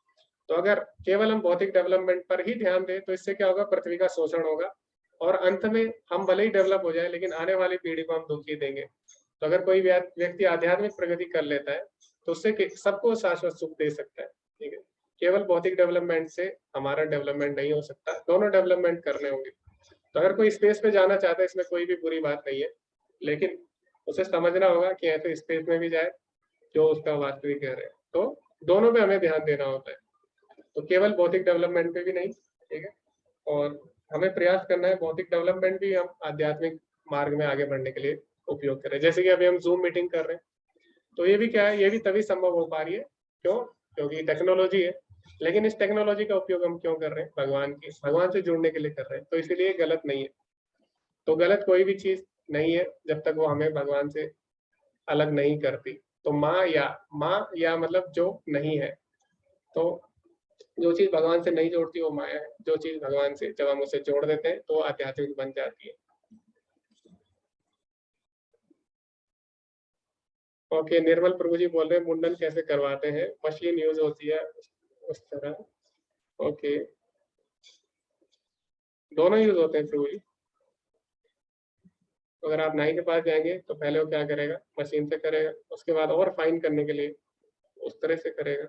A: तो अगर केवल हम भौतिक डेवलपमेंट पर ही ध्यान दें तो इससे क्या होगा, पृथ्वी का शोषण होगा, और अंत में हम भले ही डेवलप हो जाए लेकिन आने वाली पीढ़ी को हम दुख ही देंगे। तो अगर कोई व्यक्ति आध्यात्मिक प्रगति कर लेता है तो उससे सबको शाश्वत सुख दे सकता है। ठीक है, केवल भौतिक डेवलपमेंट से हमारा डेवलपमेंट नहीं हो सकता, दोनों डेवलपमेंट करने होंगे। तो अगर कोई स्पेस पे जाना चाहता है, इसमें कोई भी बुरी बात नहीं है, लेकिन उसे समझना होगा कि ऐसे स्पेस में भी जाए जो उसका वास्तविक घर है। तो दोनों पे हमें ध्यान देना होता है, तो केवल भौतिक डेवलपमेंट पे भी नहीं। ठीक है, और हमें प्रयास करना है भौतिक डेवलपमेंट भी हम आध्यात्मिक मार्ग में आगे बढ़ने के लिए उपयोग करें। जैसे कि अभी हम जूम मीटिंग कर रहे हैं, तो ये भी क्या है, ये भी तभी संभव हो पा रही है क्यों? क्योंकि टेक्नोलॉजी है। लेकिन इस टेक्नोलॉजी का उपयोग हम क्यों कर रहे हैं? भगवान से जुड़ने के लिए कर रहे हैं, तो इसीलिए गलत नहीं है। तो गलत कोई भी चीज नहीं है जब तक वो हमें भगवान से अलग नहीं करती। तो माँ या मतलब जो नहीं है, तो जो चीज भगवान से नहीं जोड़ती वो माया है, जो चीज भगवान से जब हम उसे जोड़ देते हैं तो आध्यात्मिक बन जाती है। ओके, निर्मल प्रभु जी बोल रहे हैं मुंडन कैसे करवाते हैं? मशीन यूज होती है उस तरह। ओके, दोनों यूज होते हैं प्रभु जी। अगर आप नाई के पास जाएंगे तो पहले वो क्या करेगा, मशीन से करेगा, उसके बाद और फाइन करने के लिए उस तरह से करेगा।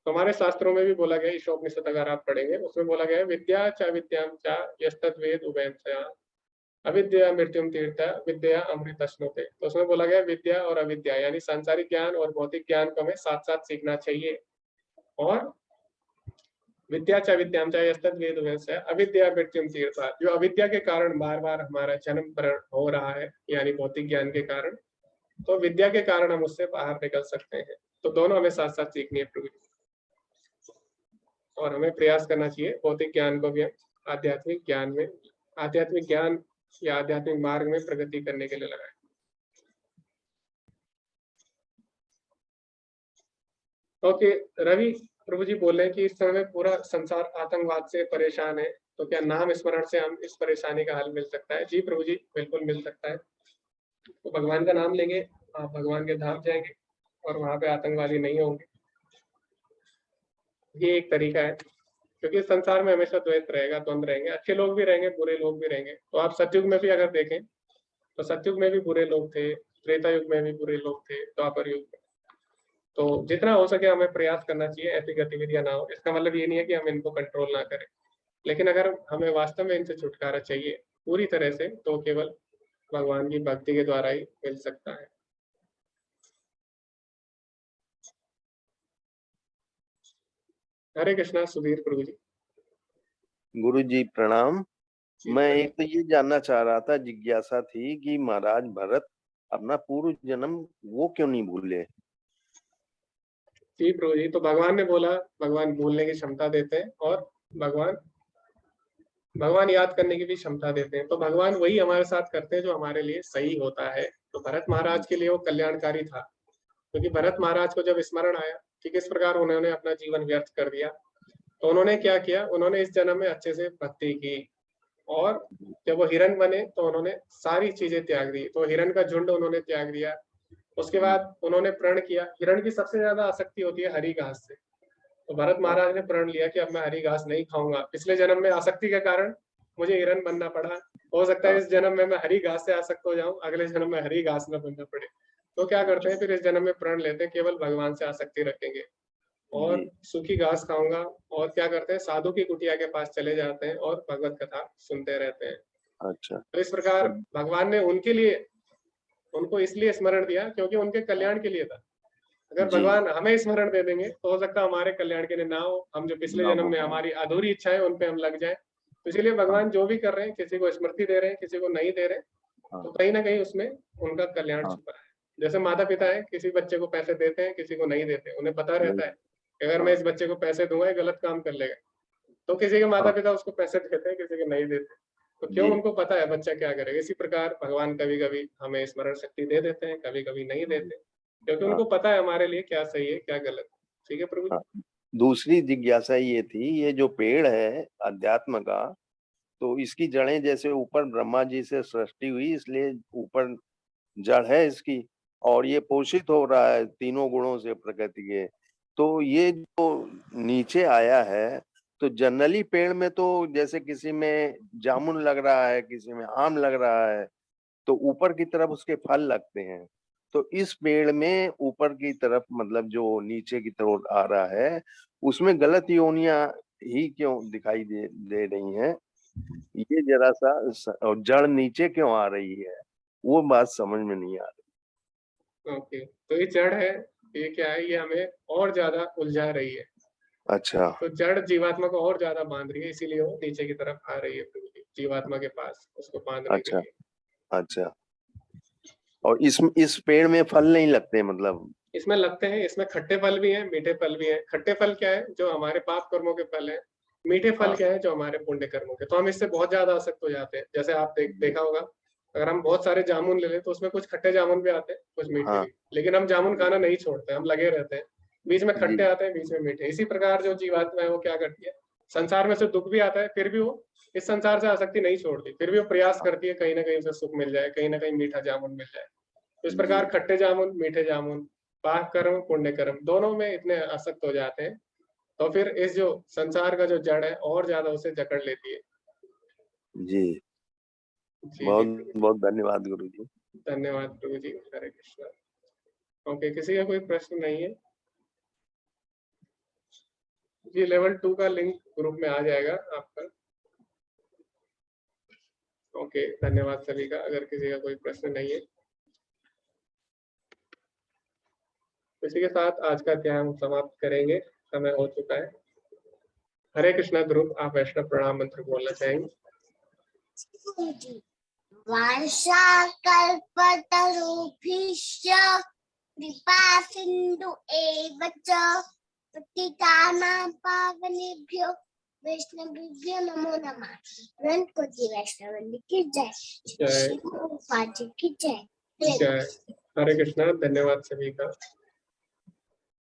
A: तो हमारे शास्त्रों में भी बोला गया, ईशोपनिषद अगर आप पढ़ेंगे उसमें बोला गया है, विद्या च विद्याम च यस्तद्वेद उभयं च अविद्या मृत्युम तीर्थ विद्या अमृत अश्नुते। तो उसमें बोला गया विद्या और अविद्या यानी सांसारिक ज्ञान और भौतिक ज्ञान को हमें साथ साथ सीखना चाहिए। और विद्या च विद्याम च यस्तद्वेद उभयं च अविद्या मृत्युम तीर्थ, जो अविद्या के कारण बार बार हमारा जन्म मरण हो रहा है यानी भौतिक ज्ञान के कारण, तो विद्या के कारण हम उससे बाहर निकल सकते हैं। तो दोनों हमें साथ साथ सीखनी है प्रभु, और हमें प्रयास करना चाहिए भौतिक ज्ञान को भी आध्यात्मिक ज्ञान में, आध्यात्मिक ज्ञान या आध्यात्मिक मार्ग में प्रगति करने के लिए लगाएं। ओके, रवि प्रभु जी बोल रहे हैं कि इस समय पूरा संसार आतंकवाद से परेशान है, तो क्या नाम स्मरण से हम इस परेशानी का हल मिल सकता है? जी प्रभु जी, बिल्कुल मिल सकता है। तो भगवान का नाम लेंगे, आप भगवान के धाम जाएंगे और वहां पे आतंकवादी नहीं होंगे। ये एक तरीका है, क्योंकि संसार में हमेशा द्वैत रहेगा, द्वंद रहेंगे, अच्छे लोग भी रहेंगे, बुरे लोग भी रहेंगे। तो आप सतयुग में भी अगर देखें तो सतयुग में भी बुरे लोग थे, त्रेता युग में भी बुरे लोग थे, द्वापर युग में। तो जितना हो सके हमें प्रयास करना चाहिए ऐसी गतिविधियां ना हो। इसका मतलब ये नहीं है कि हम इनको कंट्रोल ना करें, लेकिन अगर हमें वास्तव में इनसे छुटकारा चाहिए पूरी तरह से, तो केवल भगवान की भक्ति के द्वारा ही मिल सकता है। हरे कृष्णा सुधीर प्रभु जी।
D: गुरु जी प्रणाम। मैं एक तो ये जानना चाह रहा था, जिज्ञासा थी कि महाराज भरत अपना पूर्व जन्म वो क्यों नहीं भूले?
A: जी प्रभु जी, तो भगवान ने बोला भगवान भूलने की क्षमता देते हैं और भगवान याद करने की भी क्षमता देते हैं। तो भगवान वही हमारे साथ करते हैं जो हमारे लिए सही होता है। तो भरत महाराज के लिए वो कल्याणकारी था, क्योंकि भरत महाराज को जब स्मरण आया कि किस प्रकार उन्होंने अपना जीवन व्यर्थ कर दिया, तो उन्होंने क्या किया, उन्होंने इस जन्म में अच्छे से भक्ति की, और जब वो हिरण बने तो उन्होंने सारी चीजें त्याग दी। तो हिरण का झुंड उन्होंने त्याग दिया। उसके बाद उन्होंने प्रण किया, हिरण की सबसे ज्यादा आसक्ति होती है हरी घास से। तो भरत महाराज ने प्रण लिया कि अब मैं हरी घास नहीं खाऊंगा। पिछले जन्म में आसक्ति के कारण मुझे हिरण बनना पड़ा, हो सकता है इस जन्म में मैं हरी घास से आसक्त हो जाऊं, अगले जन्म में हरी घास में बनना पड़े। तो क्या करते हैं, फिर इस जन्म में प्रण लेते हैं केवल भगवान से आसक्ति रखेंगे और सूखी घास खाऊंगा। और क्या करते हैं, साधु की कुटिया के पास चले जाते हैं और भगवत कथा सुनते रहते हैं।
D: अच्छा।
A: तो इस प्रकार भगवान ने उनके लिए उनको इसलिए स्मरण दिया क्योंकि उनके कल्याण के लिए था। अगर
D: जी।
A: भगवान हमें स्मरण दे देंगे तो हो सकता है हमारे कल्याण के लिए ना हो, हम जो पिछले
D: ना
A: जन्म
D: हो
A: में
D: पाए।
A: हमारी अधूरी इच्छा है उन पे हम लग जाए। तो इसीलिए भगवान जो भी कर रहे हैं, किसी को स्मृति दे रहे हैं, किसी को नहीं दे रहे,
D: हाँ।
A: तो कहीं ना कहीं उसमें उनका कल्याण
D: हाँ।
A: छुपा है। जैसे माता पिता है, किसी बच्चे को पैसे देते हैं, किसी को नहीं देते, उन्हें पता रहता है कि अगर मैं इस बच्चे को पैसे दूंगा ये गलत काम कर लेगा, तो किसी के माता
D: हाँ।
A: पिता उसको पैसे देते हैं, किसी के नहीं देते। तो क्यों?
D: जी।
A: उनको पता है बच्चा क्या करेगा। इसी प्रकार भगवान कभी कभी हमें स्मरण शक्ति दे देते हैं, कभी कभी नहीं देते, क्योंकि
D: हाँ।
A: उनको पता है हमारे लिए क्या सही है क्या गलत है। ठीक है प्रभु जी?
D: हाँ। दूसरी जिज्ञासा ये थी, ये जो पेड़ है अध्यात्म का, तो इसकी जड़ें जैसे ऊपर ब्रह्मा जी से सृष्टि हुई, इसलिए ऊपर जड़ है इसकी, और ये पोषित हो रहा है तीनों गुणों से प्रकृति के। तो ये जो नीचे आया है, तो जनरली पेड़ में तो जैसे किसी में जामुन लग रहा है, किसी में आम लग रहा है, तो ऊपर की तरफ उसके फल लगते हैं। तो इस पेड़ में ऊपर की तरफ, मतलब जो नीचे की तरफ आ रहा है, उसमें गलत योनियां ही क्यों दिखाई दे रही हैं? ये जरा सा और जड़ नीचे क्यों आ रही है, वो बात समझ में नहीं आ रही।
A: ओके, तो ये जड़ है, ये क्या है, ये हमें और ज्यादा उलझा रही है।
D: अच्छा।
A: तो जड़ जीवात्मा को और ज्यादा बांध रही है, इसीलिए वो नीचे की तरफ आ रही है प्रभु जी, जीवात्मा के पास उसको बांधने के
D: अच्छा।
A: लिए।
D: अच्छा। और इस पेड़ में फल नहीं लगते मतलब?
A: इसमें लगते हैं, इसमें खट्टे फल भी हैं, मीठे फल भी हैं। खट्टे फल क्या है? जो हमारे पाप कर्मों के फल हैं। मीठे फल
D: हाँ।
A: क्या है? जो हमारे पुण्य कर्मों के। तो हम इससे बहुत ज्यादा आसक्त हो जाते हैं। जैसे आप देखा होगा, अगर हम बहुत सारे जामुन ले लें तो उसमें कुछ खट्टे जामुन भी आते हैं, कुछ मीठे
D: हाँ।
A: भी। लेकिन हम जामुन खाना नहीं छोड़ते, हम लगे रहते हैं। बीच में खट्टे
D: जी।
A: आते हैं, बीच में मीठे। इसी प्रकार जो जीवात्मा है वो क्या करती है, संसार में से दुख भी आता है, फिर भी वो इस संसार से आसक्ति नहीं छोड़ती, फिर भी वो प्रयास करती है कहीं ना कहीं उसे सुख मिल जाए, कहीं ना कहीं मीठा जामुन मिल जाए। तो इस प्रकार
D: जी।
A: खट्टे जामुन, मीठे जामुन, पाप कर्म पुण्य कर्म दोनों में इतने आसक्त हो जाते हैं, तो फिर इस जो संसार का जो जड़ है और ज्यादा उसे जकड़ लेती है।
D: जी।
A: जी जी
D: बहुत
A: प्रभु जी,
D: बहुत धन्यवाद गुरु जी।
A: धन्यवाद प्रभु जी। हरे कृष्णा। ओके, किसी का कोई प्रश्न नहीं है जी? लेवल 2 का लिंक ग्रुप में आ जाएगा आपका। ओके, धन्यवाद सभी का। अगर किसी का कोई प्रश्न नहीं है, इसी के साथ आज का अध्याय हम समाप्त करेंगे, समय हो चुका है। हरे कृष्णा ध्रुव, आप वैष्णव प्रणाम मंत्र बोलना चाहेंगे?
E: वांशाकल्पतरुभ्यश्च कृपा सिंधु एव च पतितानां पावनेभ्यो वैष्णवेभ्यो नमो नमः। अनंत कोटि वैष्णव की जय।
A: जय
E: श्री प्रभुपाद जी की जय।
A: जय। हरे कृष्णा, धन्यवाद सभी का।